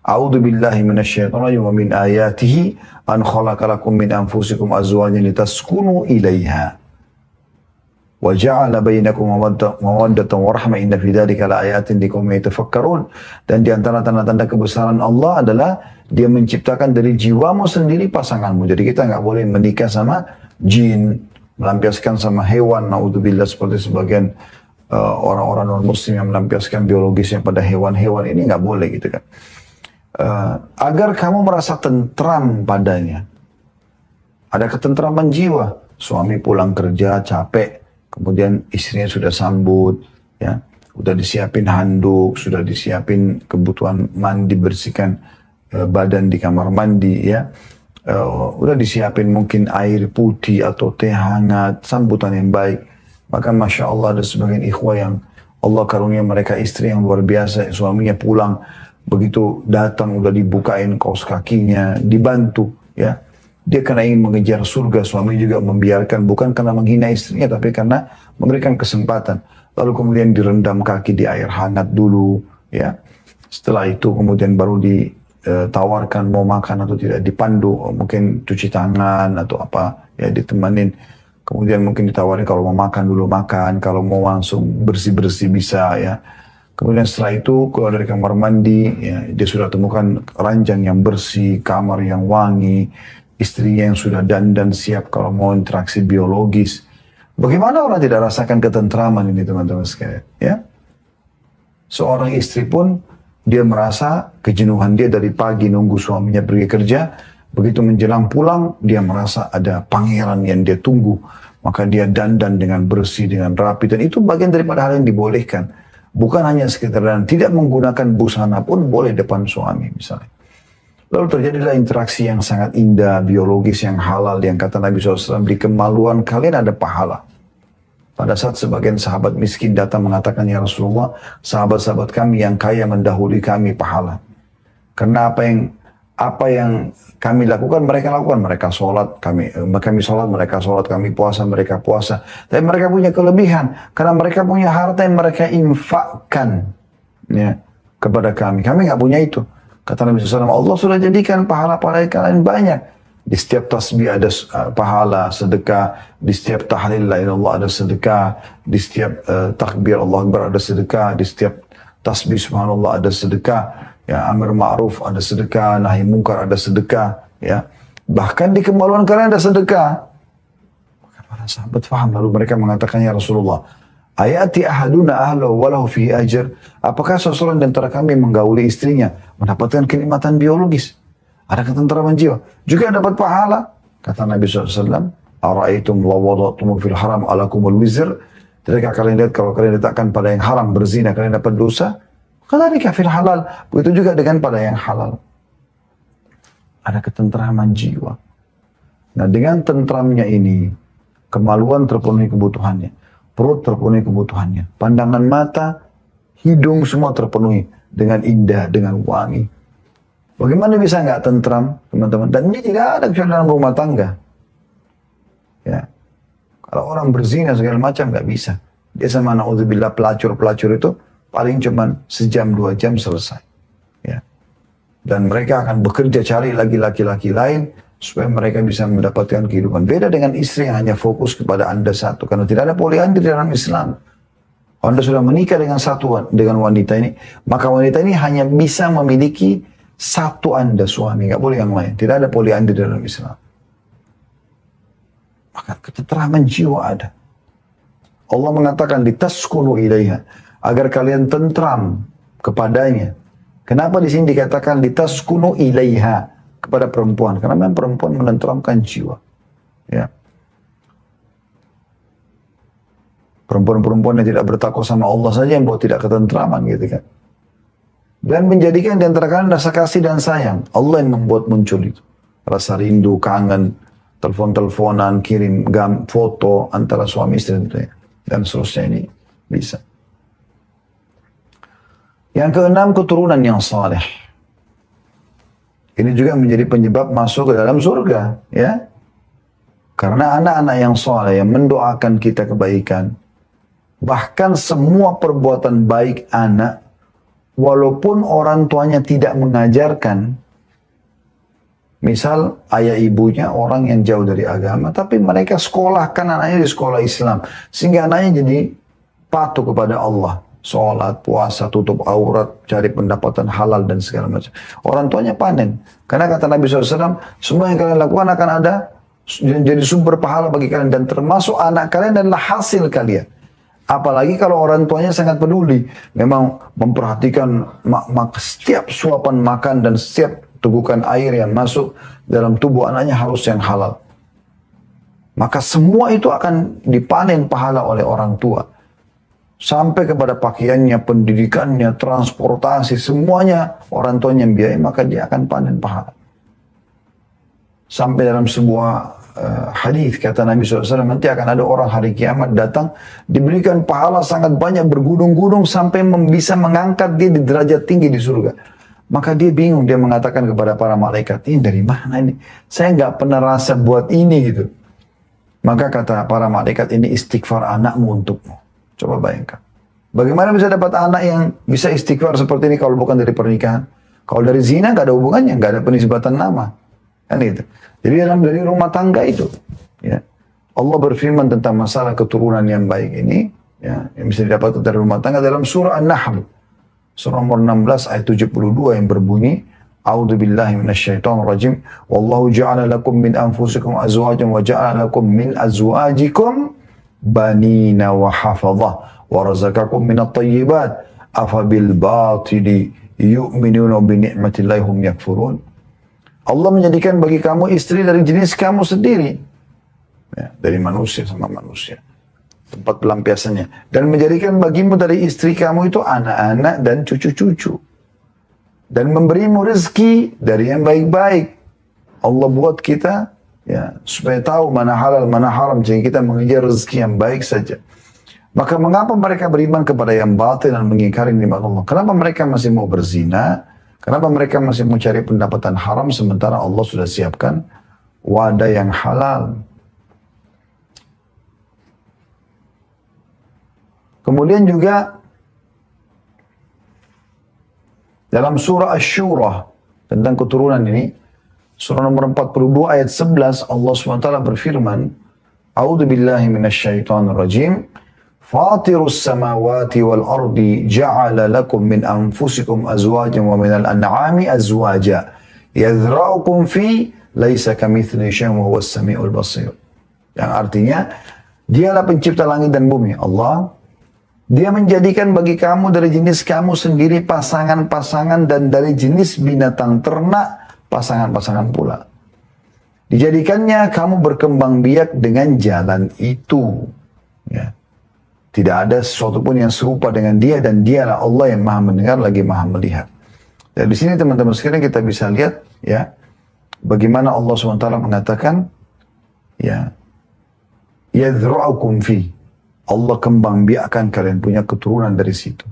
A'udzu billahi minasyaitonir rajim wa min ayatihi an khalaqalakum min anfusikum azwajan litaskunu ilaiha wa ja'ala bainakum mawaddatan wa rahmah inna fi dzalika laayatin liqaumin yatafakkarun. Dan di antara tanda-tanda kebesaran Allah adalah Dia menciptakan dari jiwamu sendiri pasanganmu. Jadi kita nggak boleh menikah sama jin, melampiaskan sama hewan, naudzubillah, seperti sebagian orang-orang non-muslim yang melampiaskan biologisnya pada hewan-hewan. Ini nggak boleh gitu kan. Agar kamu merasa tentram padanya. Ada ketentraman jiwa. Suami pulang kerja capek, kemudian istrinya sudah sambut, ya, udah disiapin handuk, sudah disiapin kebutuhan mandi, bersihkan badan di kamar mandi, ya. Udah disiapin mungkin air putih atau teh hangat, sambutan yang baik. Maka Masya Allah ada sebagian ikhwah yang Allah karunia mereka istri yang luar biasa. Suaminya pulang, begitu datang udah dibukain kaos kakinya, dibantu, ya. Dia karena ingin mengejar surga, suami juga membiarkan, bukan karena menghina istrinya, tapi karena memberikan kesempatan. Lalu kemudian direndam kaki di air hangat dulu, ya. Setelah itu kemudian baru ditawarkan mau makan atau tidak, dipandu, mungkin cuci tangan atau apa, ya, ditemanin. Kemudian mungkin ditawarin kalau mau makan dulu makan, kalau mau langsung bersih-bersih bisa, ya. Kemudian setelah itu keluar dari kamar mandi, ya, dia sudah temukan ranjang yang bersih, kamar yang wangi, istrinya yang sudah dandan siap kalau mau interaksi biologis. Bagaimana orang tidak rasakan ketentraman ini teman-teman sekalian, ya? Seorang istri pun dia merasa kejenuhan dia dari pagi nunggu suaminya pergi kerja. Begitu menjelang pulang, dia merasa ada pangeran yang dia tunggu. Maka dia dandan dengan bersih, dengan rapi. Dan itu bagian daripada hal yang dibolehkan. Bukan hanya sekedar dan tidak menggunakan busana pun boleh depan suami misalnya. Lalu terjadilah interaksi yang sangat indah, biologis yang halal. Yang kata Nabi SAW, di kemaluan kalian ada pahala. Pada saat sebagian sahabat miskin datang mengatakan, ya Rasulullah, sahabat-sahabat kami yang kaya mendahului kami pahala. Karena apa yang kami lakukan, mereka lakukan. Mereka sholat, kami sholat, mereka sholat, kami puasa, mereka puasa. Tapi mereka punya kelebihan. Karena mereka punya harta yang mereka infakkan, ya, kepada kami. Kami nggak punya itu. Kata Nabi SAW, Allah sudah jadikan pahala-pahala kalian banyak. Di setiap tasbih ada pahala, sedekah. Di setiap tahlil la ilallah ada sedekah. Di setiap takbir Allah Akbar ada sedekah. Di setiap tasbih subhanallah ada sedekah. Ya, amir ma'ruf ada sedekah, nahi mungkar ada sedekah. Ya. Bahkan di kemaluan kalian ada sedekah. Maka para sahabat faham. Lalu mereka mengatakan, ya Rasulullah, ayati ahaduna ahlahu walahu fihi ajr. Apakah seseorang di antara kami menggauli istrinya mendapatkan kenikmatan biologis, ada ketentraman jiwa, juga dapat pahala? Kata Nabi SAW, ara'aitum law wada'tum fil haram alakumul wizr. Tidakkah kalian lihat kalau kalian letakkan pada yang haram berzina kalian dapat dosa? Kadzalika fil halal. Begitu juga dengan pada yang halal. Ada ketentraman jiwa. Nah, dengan tentramnya ini, kemaluan terpenuhi kebutuhannya. Perut terpenuhi kebutuhannya. Pandangan mata, hidung semua terpenuhi dengan indah, dengan wangi. Bagaimana bisa nggak tentram, teman-teman? Dan ini tidak ada kecuali dalam rumah tangga. Ya. Kalau orang berzina segala macam nggak bisa. Dia sama naudzubillah pelacur-pelacur itu paling cuman sejam 2 jam selesai. Ya. Dan mereka akan bekerja cari lagi laki-laki lain supaya mereka bisa mendapatkan kehidupan. Beda dengan istri yang hanya fokus kepada Anda satu. Karena tidak ada poliandri dalam Islam. Anda sudah menikah dengan wanita ini, maka wanita ini hanya bisa memiliki satu Anda suami, nggak boleh yang lain. Tidak ada poliandri dalam Islam. Maka ketentraman jiwa ada. Allah mengatakan litaskunu ilaiha, agar kalian tentram kepadanya. Kenapa di sini dikatakan litaskunu ilaiha kepada perempuan? Karena memang perempuan menenteramkan jiwa. Ya. Perempuan-perempuan yang tidak bertakwa sama Allah saja yang buat tidak ketentraman gitu kan. Dan menjadikan di antara kalian rasa kasih dan sayang. Allah yang membuat muncul itu. Rasa rindu, kangen, telepon-teleponan, kirim foto antara suami istri dan seterusnya ini bisa. Yang keenam, keturunan yang saleh. Ini juga menjadi penyebab masuk ke dalam surga, ya. Karena anak-anak yang saleh yang mendoakan kita kebaikan, bahkan semua perbuatan baik anak, walaupun orang tuanya tidak mengajarkan, misal ayah ibunya orang yang jauh dari agama, tapi mereka sekolahkan anaknya di sekolah Islam, sehingga anaknya jadi patuh kepada Allah, sholat, puasa, tutup aurat, cari pendapatan halal dan segala macam. Orang tuanya panen, karena kata Nabi SAW, semua yang kalian lakukan akan ada jadi sumber pahala bagi kalian, dan termasuk anak kalian adalah hasil kalian. Apalagi kalau orang tuanya sangat peduli, memang memperhatikan setiap suapan makan dan setiap tegukan air yang masuk dalam tubuh anaknya harus yang halal. Maka semua itu akan dipanen pahala oleh orang tua. Sampai kepada pakaiannya, pendidikannya, transportasi, semuanya orang tuanya yang biayai, maka dia akan panen pahala. Sampai dalam sebuah hadis kata Nabi SAW, nanti akan ada orang hari kiamat datang diberikan pahala sangat banyak bergunung-gunung sampai bisa mengangkat dia di derajat tinggi di surga. Maka dia bingung, dia mengatakan kepada para malaikat, ini dari mana ini? Saya nggak pernah rasa buat ini gitu. Maka kata para malaikat, ini istighfar anakmu untukmu. Coba bayangkan. Bagaimana bisa dapat anak yang bisa istighfar seperti ini kalau bukan dari pernikahan? Kalau dari zina nggak ada hubungannya, nggak ada penisbatan nama. Kan itu. Jadi dari rumah tangga itu, ya, Allah berfirman tentang masalah keturunan yang baik ini, ya, yang bisa didapatkan dari rumah tangga dalam surah An-Nahl, surah nomor 16 ayat 72 yang berbunyi, A'udzubillahi minasyaitonirrajim, wallahu ja'ala lakum min anfusikum azwajan wa ja'ala lakum min azwajikum banina wa hafadhah wa razaqakum minat thayyibat afabil batili yu'minuna bi ni'matillahi hum yakfurun. Allah menjadikan bagi kamu istri dari jenis kamu sendiri. Ya, dari manusia sama manusia. Tempat pelampiasannya. Dan menjadikan bagimu dari istri kamu itu anak-anak dan cucu-cucu. Dan memberimu rezeki dari yang baik-baik. Allah buat kita ya supaya tahu mana halal, mana haram. Jadi kita mengejar rezeki yang baik saja. Maka mengapa mereka beriman kepada yang batil dan mengingkari nikmat Allah? Kenapa mereka masih mau berzina? Kenapa mereka masih mencari pendapatan haram sementara Allah sudah siapkan wadah yang halal? Kemudian juga dalam surah Asy-Syura tentang keturunan ini, surah nomor 42 ayat 11, Allah SWT berfirman, A'udzu billahi minasyaitonir rajim. Fatirus samawati wal ardi ja'ala lakum min anfusikum azwajan wa minal an'ami azwaja yadhra'ukum fi laisa kamitslihi syai'un wa huwas samiul basir. Yang artinya, dialah pencipta langit dan bumi, Allah. Dia menjadikan bagi kamu dari jenis kamu sendiri pasangan-pasangan dan dari jenis binatang ternak pasangan-pasangan pula. Dijadikannya kamu berkembang biak dengan jalan itu. Ya. Tidak ada sesuatu pun yang serupa dengan dia, dan dialah Allah yang maha mendengar lagi maha melihat. Dan di sini teman-teman sekalian kita bisa lihat ya bagaimana Allah SWT mengatakan ya yadhra'ukum fi, Allah kembang biakkan kalian punya keturunan dari situ.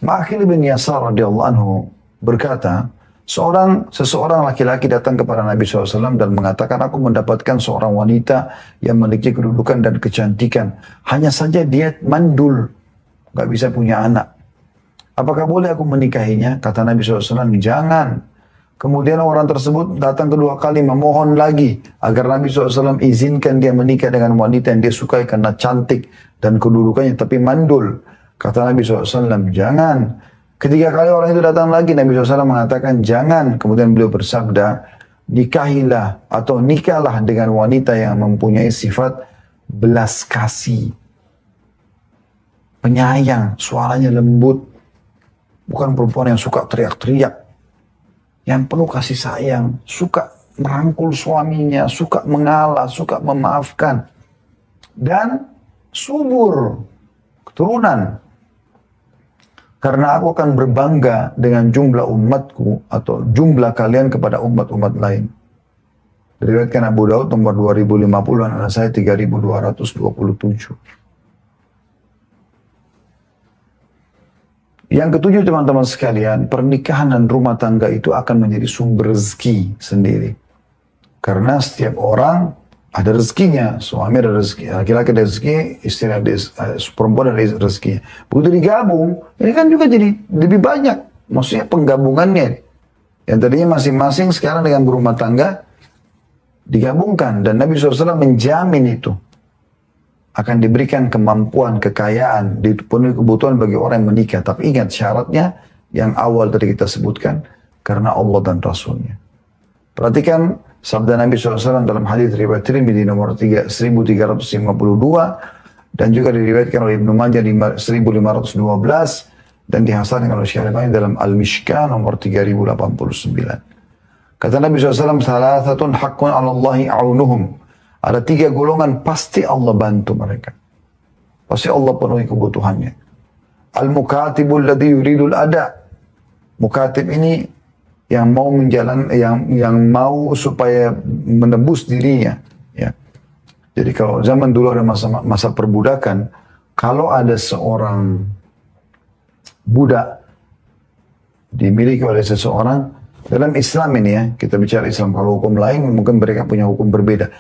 Ma'aqil bin Yasar radhiyallahu anhu berkata, Seseorang laki-laki datang kepada Nabi SAW dan mengatakan, aku mendapatkan seorang wanita yang memiliki kedudukan dan kecantikan. Hanya saja dia mandul, gak bisa punya anak. Apakah boleh aku menikahinya? Kata Nabi SAW, jangan. Kemudian orang tersebut datang kedua kali memohon lagi agar Nabi SAW izinkan dia menikah dengan wanita yang dia sukai karena cantik dan kedudukannya, tapi mandul. Kata Nabi SAW, jangan. Ketiga kali orang itu datang lagi, Nabi SAW mengatakan jangan. Kemudian beliau bersabda, nikahilah atau nikahlah dengan wanita yang mempunyai sifat belas kasih, penyayang, suaranya lembut, bukan perempuan yang suka teriak-teriak, yang penuh kasih sayang, suka merangkul suaminya, suka mengalah, suka memaafkan, dan subur, keturunan. Karena aku akan berbangga dengan jumlah umatku atau jumlah kalian kepada umat-umat lain. Diriwayatkan Abu Daud nomor 2050 dan anak saya 3227. Yang ketujuh teman-teman sekalian, pernikahan dan rumah tangga itu akan menjadi sumber rezeki sendiri. Karena setiap orang ada rezekinya, suami ada rezeki, laki-laki ada rezeki, istri ada perempuan ada rezekinya. Begitu digabung, ini kan juga jadi lebih banyak. Maksudnya penggabungannya. Yang tadinya masing-masing sekarang dengan berumah tangga digabungkan. Dan Nabi SAW menjamin itu. Akan diberikan kemampuan, kekayaan, dipenuhi kebutuhan bagi orang yang menikah. Tapi ingat syaratnya yang awal tadi kita sebutkan, karena Allah dan Rasulnya. Perhatikan sabda Nabi SAW dalam hadis riwayat Tirmidzi nomor 1352 dan juga diriwayatkan oleh Ibnu Majah 1512 dan dihasankan oleh Syekh Albani dalam Al-Mishkah nomor 3089. Kata Nabi SAW, "Thalathatun haqqun 'ala Allahi a'unuhum." Ada 3 golongan pasti Allah bantu mereka. Pasti Allah penuhi kebutuhannya. Al-mukatibul ladzi yuridul ada. Mukatib ini yang mau yang mau supaya menebus dirinya, ya. Jadi kalau zaman dulu ada masa perbudakan, kalau ada seorang budak dimiliki oleh seseorang, dalam Islam ini ya, kita bicara Islam, kalau hukum lain mungkin mereka punya hukum berbeda.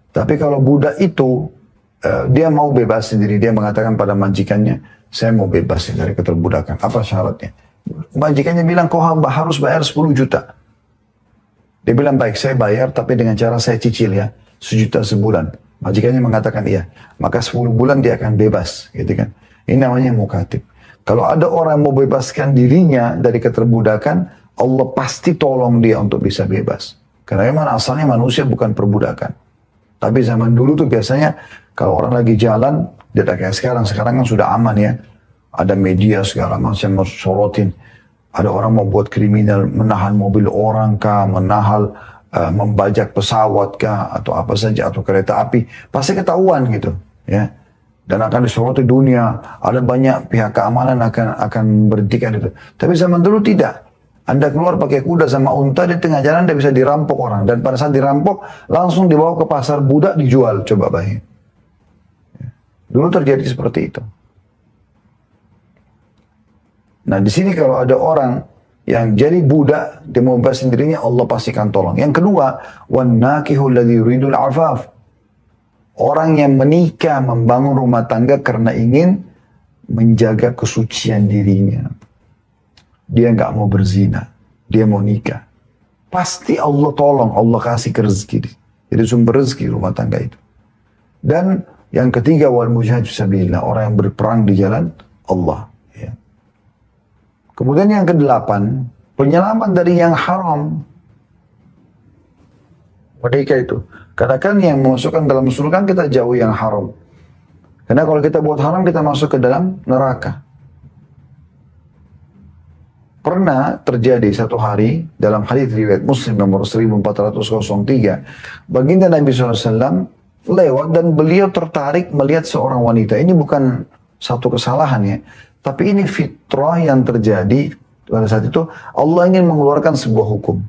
Tapi kalau budak itu dia mau bebas sendiri, dia mengatakan pada majikannya, saya mau bebas dari keterbudakan. Apa syaratnya? Majikannya bilang, kau harus bayar 10 juta. Dia bilang, baik saya bayar, tapi dengan cara saya cicil ya, 1 juta sebulan. Majikannya mengatakan iya, maka 10 bulan dia akan bebas, gitu kan. Ini namanya mukatib. Kalau ada orang mau bebaskan dirinya dari keterbudakan, Allah pasti tolong dia untuk bisa bebas. Karena memang asalnya manusia bukan perbudakan. Tapi zaman dulu tuh biasanya, kalau orang lagi jalan, tidak kayak sekarang kan sudah aman ya. Ada media segala macam mau sorotin. Ada orang mau buat kriminal, menahan mobil orang kah, membajak pesawat kah, atau apa saja, atau kereta api. Pasti ketahuan gitu, ya. Dan akan disoroti dunia. Ada banyak pihak keamanan akan berhentikan itu. Tapi zaman dulu tidak. Anda keluar pakai kuda sama unta, di tengah jalan Anda bisa dirampok orang. Dan pada saat dirampok, langsung dibawa ke pasar budak dijual. Coba bayangin. Dulu terjadi seperti itu. Nah di sini kalau ada orang yang jadi budak, dia mau bebas sendirinya, Allah pastikan tolong. Yang kedua, وَالنَّاكِهُ الَّذِي يُرِيدُ الْعَفَافِ. Orang yang menikah, membangun rumah tangga karena ingin menjaga kesucian dirinya. Dia nggak mau berzina, dia mau nikah. Pasti Allah tolong, Allah kasih ke rezeki. Jadi sumber rezeki rumah tangga itu. Dan yang ketiga, وَالْمُجَاهِدُ سَبِيلًا. Orang yang berperang di jalan Allah. Kemudian yang kedelapan, penyelamat dari yang haram. Mereka itu. Katakan yang memasukkan dalam surga, kita jauh yang haram. Karena kalau kita buat haram, kita masuk ke dalam neraka. Pernah terjadi satu hari, dalam hadits riwayat Muslim nomor 1403, baginda Nabi SAW lewat dan beliau tertarik melihat seorang wanita. Ini bukan satu kesalahan ya. Tapi ini fitrah yang terjadi pada saat itu. Allah ingin mengeluarkan sebuah hukum.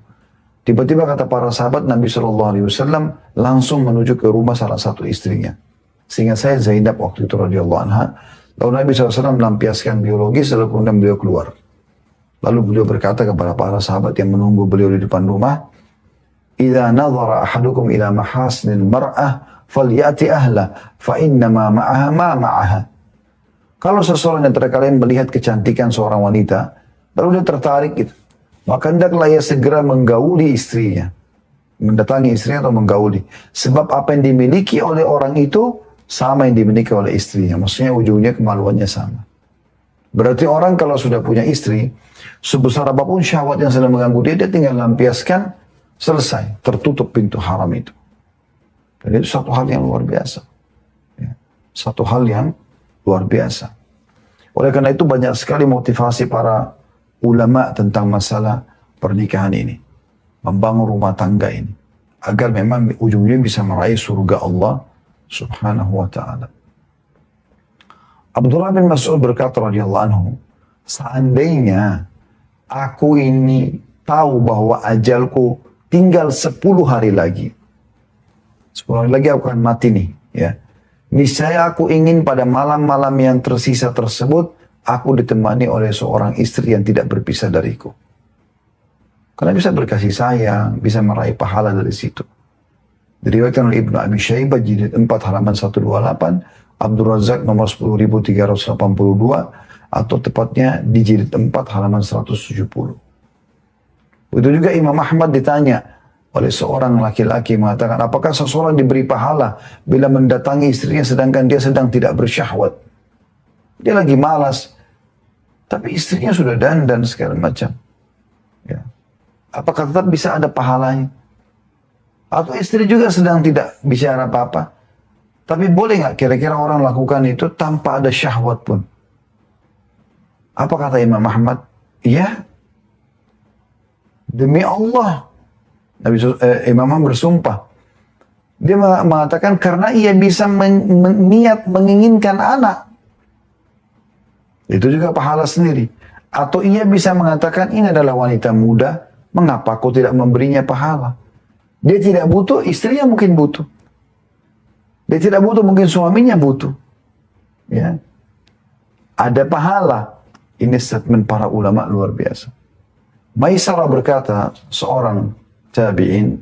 Tiba-tiba kata para sahabat Nabi SAW langsung menuju ke rumah salah satu istrinya. Sehingga saya Zainab waktu itu radhiyallahu anha. Lalu Nabi SAW melampiaskan biologis lalu kemudian beliau keluar. Lalu beliau berkata kepada para sahabat yang menunggu beliau di depan rumah, "Idza nadhara ahadukum ila mahasinil mar'ah falyati ahla fa innama ma'aha ma ma'aha." Kalau seseorang yang kalian melihat kecantikan seorang wanita, lalu dia tertarik gitu, maka hendaklah ia segera menggauli istrinya. Mendatangi istrinya atau menggauli. Sebab apa yang dimiliki oleh orang itu sama yang dimiliki oleh istrinya. Maksudnya ujungnya kemaluannya sama. Berarti orang kalau sudah punya istri, sebesar apapun syahwat yang sedang mengganggu dia, dia tinggal lampiaskan, selesai. Tertutup pintu haram itu. Dan itu satu hal yang luar biasa. Ya. Satu hal yang luar biasa. Oleh karena itu banyak sekali motivasi para ulama tentang masalah pernikahan ini. Membangun rumah tangga ini. Agar memang ujungnya bisa meraih surga Allah subhanahu wa ta'ala. Abdullah bin Mas'ud berkata radhiyallahu anhu, seandainya aku ini tahu bahwa ajalku tinggal 10 hari lagi. 10 hari lagi aku akan mati nih. Ya. Niscaya aku ingin pada malam-malam yang tersisa tersebut, aku ditemani oleh seorang istri yang tidak berpisah dariku. Karena bisa berkasih sayang, bisa meraih pahala dari situ. Diriwayatkan oleh Ibnu Abi Syaibah jilid 4 halaman 128, Abdul Razak nomor 10.382, atau tepatnya di jilid 4 halaman 170. Begitu juga Imam Ahmad ditanya oleh seorang laki-laki mengatakan, apakah seseorang diberi pahala bila mendatangi istrinya sedangkan dia sedang tidak bersyahwat? Dia lagi malas, tapi istrinya sudah dandan segala macam. Ya. Apakah tetap bisa ada pahalanya? Atau istri juga sedang tidak bicara apa-apa. Tapi boleh nggak kira-kira orang lakukan itu tanpa ada syahwat pun? Apa kata Imam Ahmad? Ya. Demi Allah. Imam Ahmad bersumpah. Dia mengatakan karena ia bisa niat menginginkan anak. Itu juga pahala sendiri. Atau ia bisa mengatakan ini adalah wanita muda. Mengapa aku tidak memberinya pahala? Dia tidak butuh, istrinya mungkin butuh. Dia tidak butuh, mungkin suaminya butuh. Ya. Ada pahala. Ini statement para ulama luar biasa. Maisarah berkata, seorang tabi'in,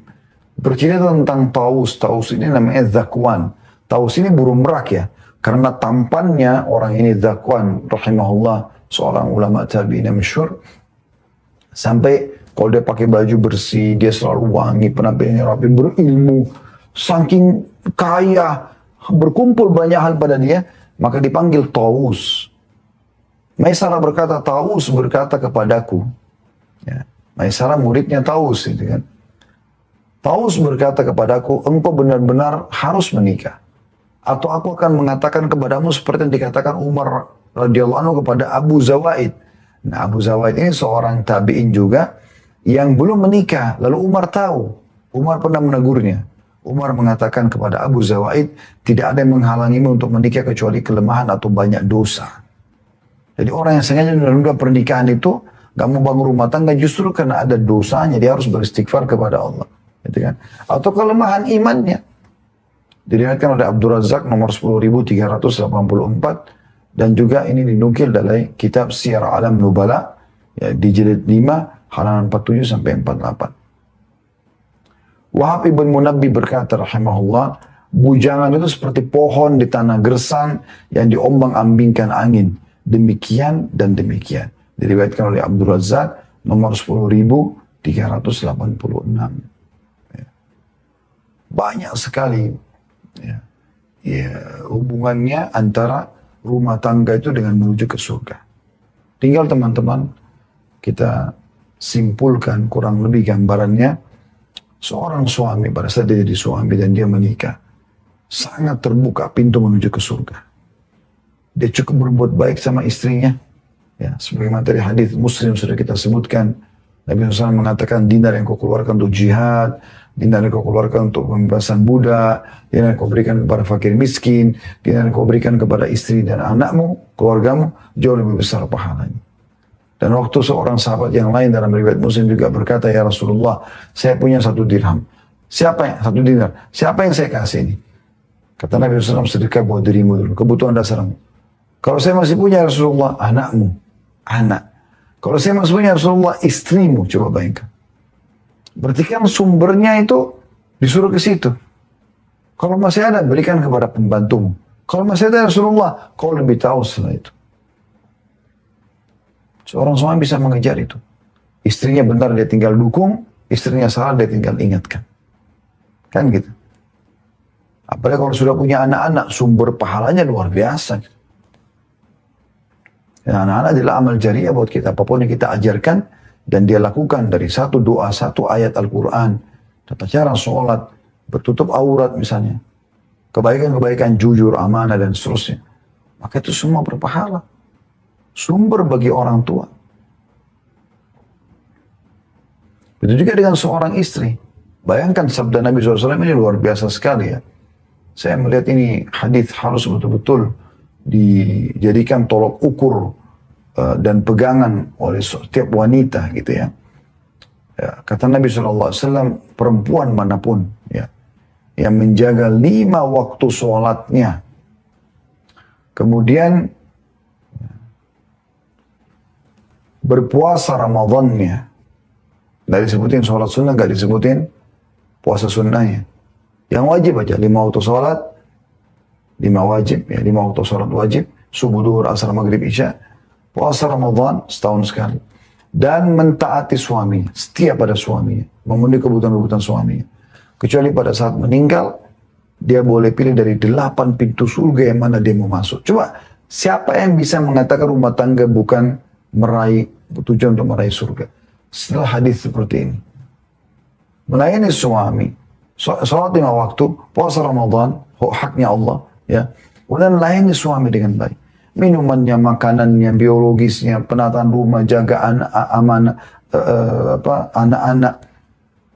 bercerita tentang Taus. Taus ini namanya Zakwan. Taus ini burung merak ya. Karena tampannya orang ini Zakwan, rahimahullah, seorang ulama tabi'in yang masyhur. Sampai kalau dia pakai baju bersih, dia selalu wangi, penampilannya rapi, berilmu, saking kaya, berkumpul banyak hal pada dia, maka dipanggil Taus. Maisarah berkata, Taus berkata kepadaku, ya, Maisarah muridnya Taus, gitu kan. Taus berkata kepadaku, engkau benar-benar harus menikah. Atau aku akan mengatakan kepadamu seperti yang dikatakan Umar radhiyallahu anhu kepada Abu Zawaid. Nah, Abu Zawaid ini seorang tabi'in juga, yang belum menikah. Lalu Umar tahu. Umar pernah menegurnya. Umar mengatakan kepada Abu Zawaid, tidak ada yang menghalangimu untuk menikah kecuali kelemahan atau banyak dosa. Jadi orang yang sengaja menunda pernikahan itu, gak mau bangun rumah tangga justru karena ada dosanya. Dia harus beristighfar kepada Allah. Gitu kan? Atau kelemahan imannya. Diriwayatkan oleh Abdul Razak nomor 10.384. Dan juga ini dinukil dari kitab Syiar Alam Nubala. Ya, di jilid 5. Halaman 47 sampai 48. Wahab ibn Munabbi berkata rahimahullah, bujangan itu seperti pohon di tanah gersang yang diombang-ambingkan angin. Demikian dan demikian. Diriwayatkan oleh Abdul Razak nomor 10.386. Ya. Banyak sekali hubungannya antara rumah tangga itu dengan menuju ke surga. Tinggal teman-teman kita simpulkan kurang lebih gambarannya. Seorang suami pada saat dia jadi suami dan dia menikah, sangat terbuka pintu menuju ke surga. Dia cukup berbuat baik sama istrinya. Ya, sebagaimana tadi hadis Muslim sudah kita sebutkan, Nabi SAW mengatakan dinar yang kau keluarkan untuk jihad, dinar yang kau keluarkan untuk pembebasan budak, dinar yang kau berikan kepada fakir miskin, dinar yang kau berikan kepada istri dan anakmu, keluargamu, jauh lebih besar pahalanya. Dan waktu seorang sahabat yang lain dalam riwayat Muslim juga berkata, ya Rasulullah, saya punya 1 dirham. Siapa yang 1 dinar? Siapa yang saya kasih ini? Kata Nabi SAW, sedekah buat dirimu dulu, kebutuhan dasarmu. Kalau saya masih punya Rasulullah, anakmu, anak. Kalau saya maksudnya Rasulullah istrimu, coba bayangkan. Berarti kan sumbernya itu disuruh ke situ. Kalau masih ada, berikan kepada pembantumu. Kalau masih ada Rasulullah, kau lebih tahu setelah itu. Seorang suami bisa mengejar itu. Istrinya benar dia tinggal dukung, istrinya salah dia tinggal ingatkan. Kan gitu. Apalagi kalau sudah punya anak-anak, sumber pahalanya luar biasa. Dan anak-anak adalah amal jariah buat kita. Apapun yang kita ajarkan, dan dia lakukan dari satu doa, satu ayat Al-Quran, tata cara sholat, bertutup aurat misalnya, kebaikan-kebaikan jujur, amanah dan seterusnya, maka itu semua berpahala. Sumber bagi orang tua. Begitu juga dengan seorang istri. Bayangkan sabda Nabi SAW ini luar biasa sekali ya. Saya melihat ini hadis harus betul-betul dijadikan tolok ukur dan pegangan oleh setiap wanita gitu ya. Ya, kata Nabi SAW, perempuan manapun ya, yang menjaga 5 waktu sholatnya, kemudian berpuasa Ramadannya, nggak disebutin sholat sunnah, nggak disebutin puasa sunnahnya, yang wajib aja 5 waktu sholat, 5 wajib ya, 5 waktu sholat wajib, subuh, duhur, asar, maghrib, isya, puasa Ramadan setahun sekali, dan mentaati suaminya, setia pada suaminya, memenuhi kebutuhan-kebutuhan suaminya. Kecuali pada saat meninggal, dia boleh pilih dari 8 pintu surga yang mana dia mau masuk. Coba, siapa yang bisa mengatakan rumah tangga bukan meraih, tujuan untuk meraih surga? Setelah hadis seperti ini. Melayani suami, sholat 5 waktu, puasa Ramadan, haknya Allah, ya. Kemudian layani suami dengan baik. Minumannya, makanannya, biologisnya, penataan rumah, jaga anak-anak.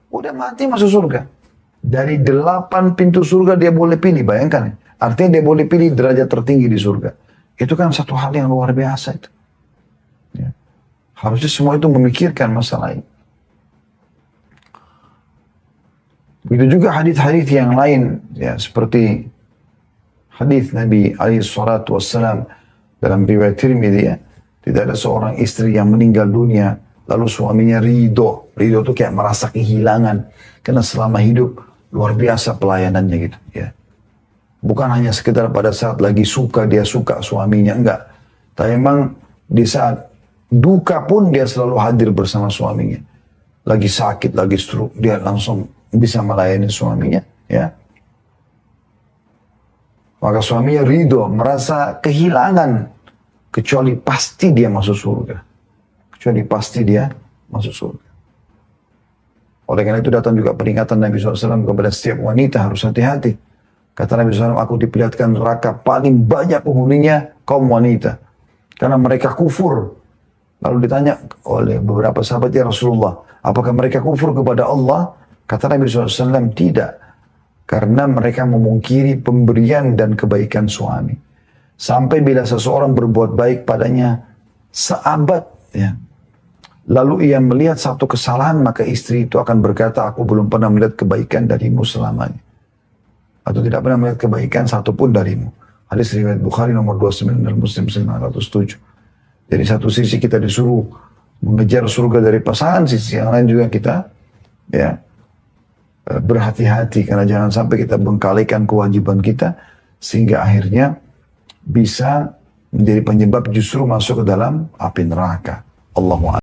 Udah mati masuk surga. Dari 8 pintu surga dia boleh pilih, bayangkan. Artinya dia boleh pilih derajat tertinggi di surga. Itu kan satu hal yang luar biasa itu. Ya. Harusnya semua itu memikirkan masalah ini. Begitu juga hadis-hadis yang lain, ya, seperti hadis Nabi SAW dalam riwayat Tirmidzi, ya, tidak ada seorang istri yang meninggal dunia lalu suaminya ridho. Ridho itu kayak merasa kehilangan karena selama hidup luar biasa pelayanannya gitu, ya. Bukan hanya sekedar pada saat lagi suka dia suka suaminya, enggak. Tapi memang di saat duka pun dia selalu hadir bersama suaminya. Lagi sakit, lagi stroke, dia langsung bisa melayani suaminya, ya. Maka suaminya ridho, merasa kehilangan, kecuali pasti dia masuk surga. Kecuali pasti dia masuk surga. Oleh karena itu datang juga peringatan Nabi SAW kepada setiap wanita, harus hati-hati. Kata Nabi SAW, aku diperlihatkan neraka paling banyak penghuninya kaum wanita. Karena mereka kufur. Lalu ditanya oleh beberapa sahabat, ya Rasulullah, apakah mereka kufur kepada Allah? Kata Nabi SAW, tidak. Karena mereka memungkiri pemberian dan kebaikan suami. Sampai bila seseorang berbuat baik padanya seabad, ya, lalu ia melihat satu kesalahan, maka istri itu akan berkata, aku belum pernah melihat kebaikan darimu selamanya. Atau tidak pernah melihat kebaikan satupun darimu. Hadis riwayat Bukhari nomor 29 dan Muslim 907. Jadi satu sisi kita disuruh mengejar surga dari pasangan, sisi yang lain juga kita, ya, berhati-hati karena jangan sampai kita bengkalikan kewajiban kita sehingga akhirnya bisa menjadi penyebab justru masuk ke dalam api neraka. Allahu a'lam.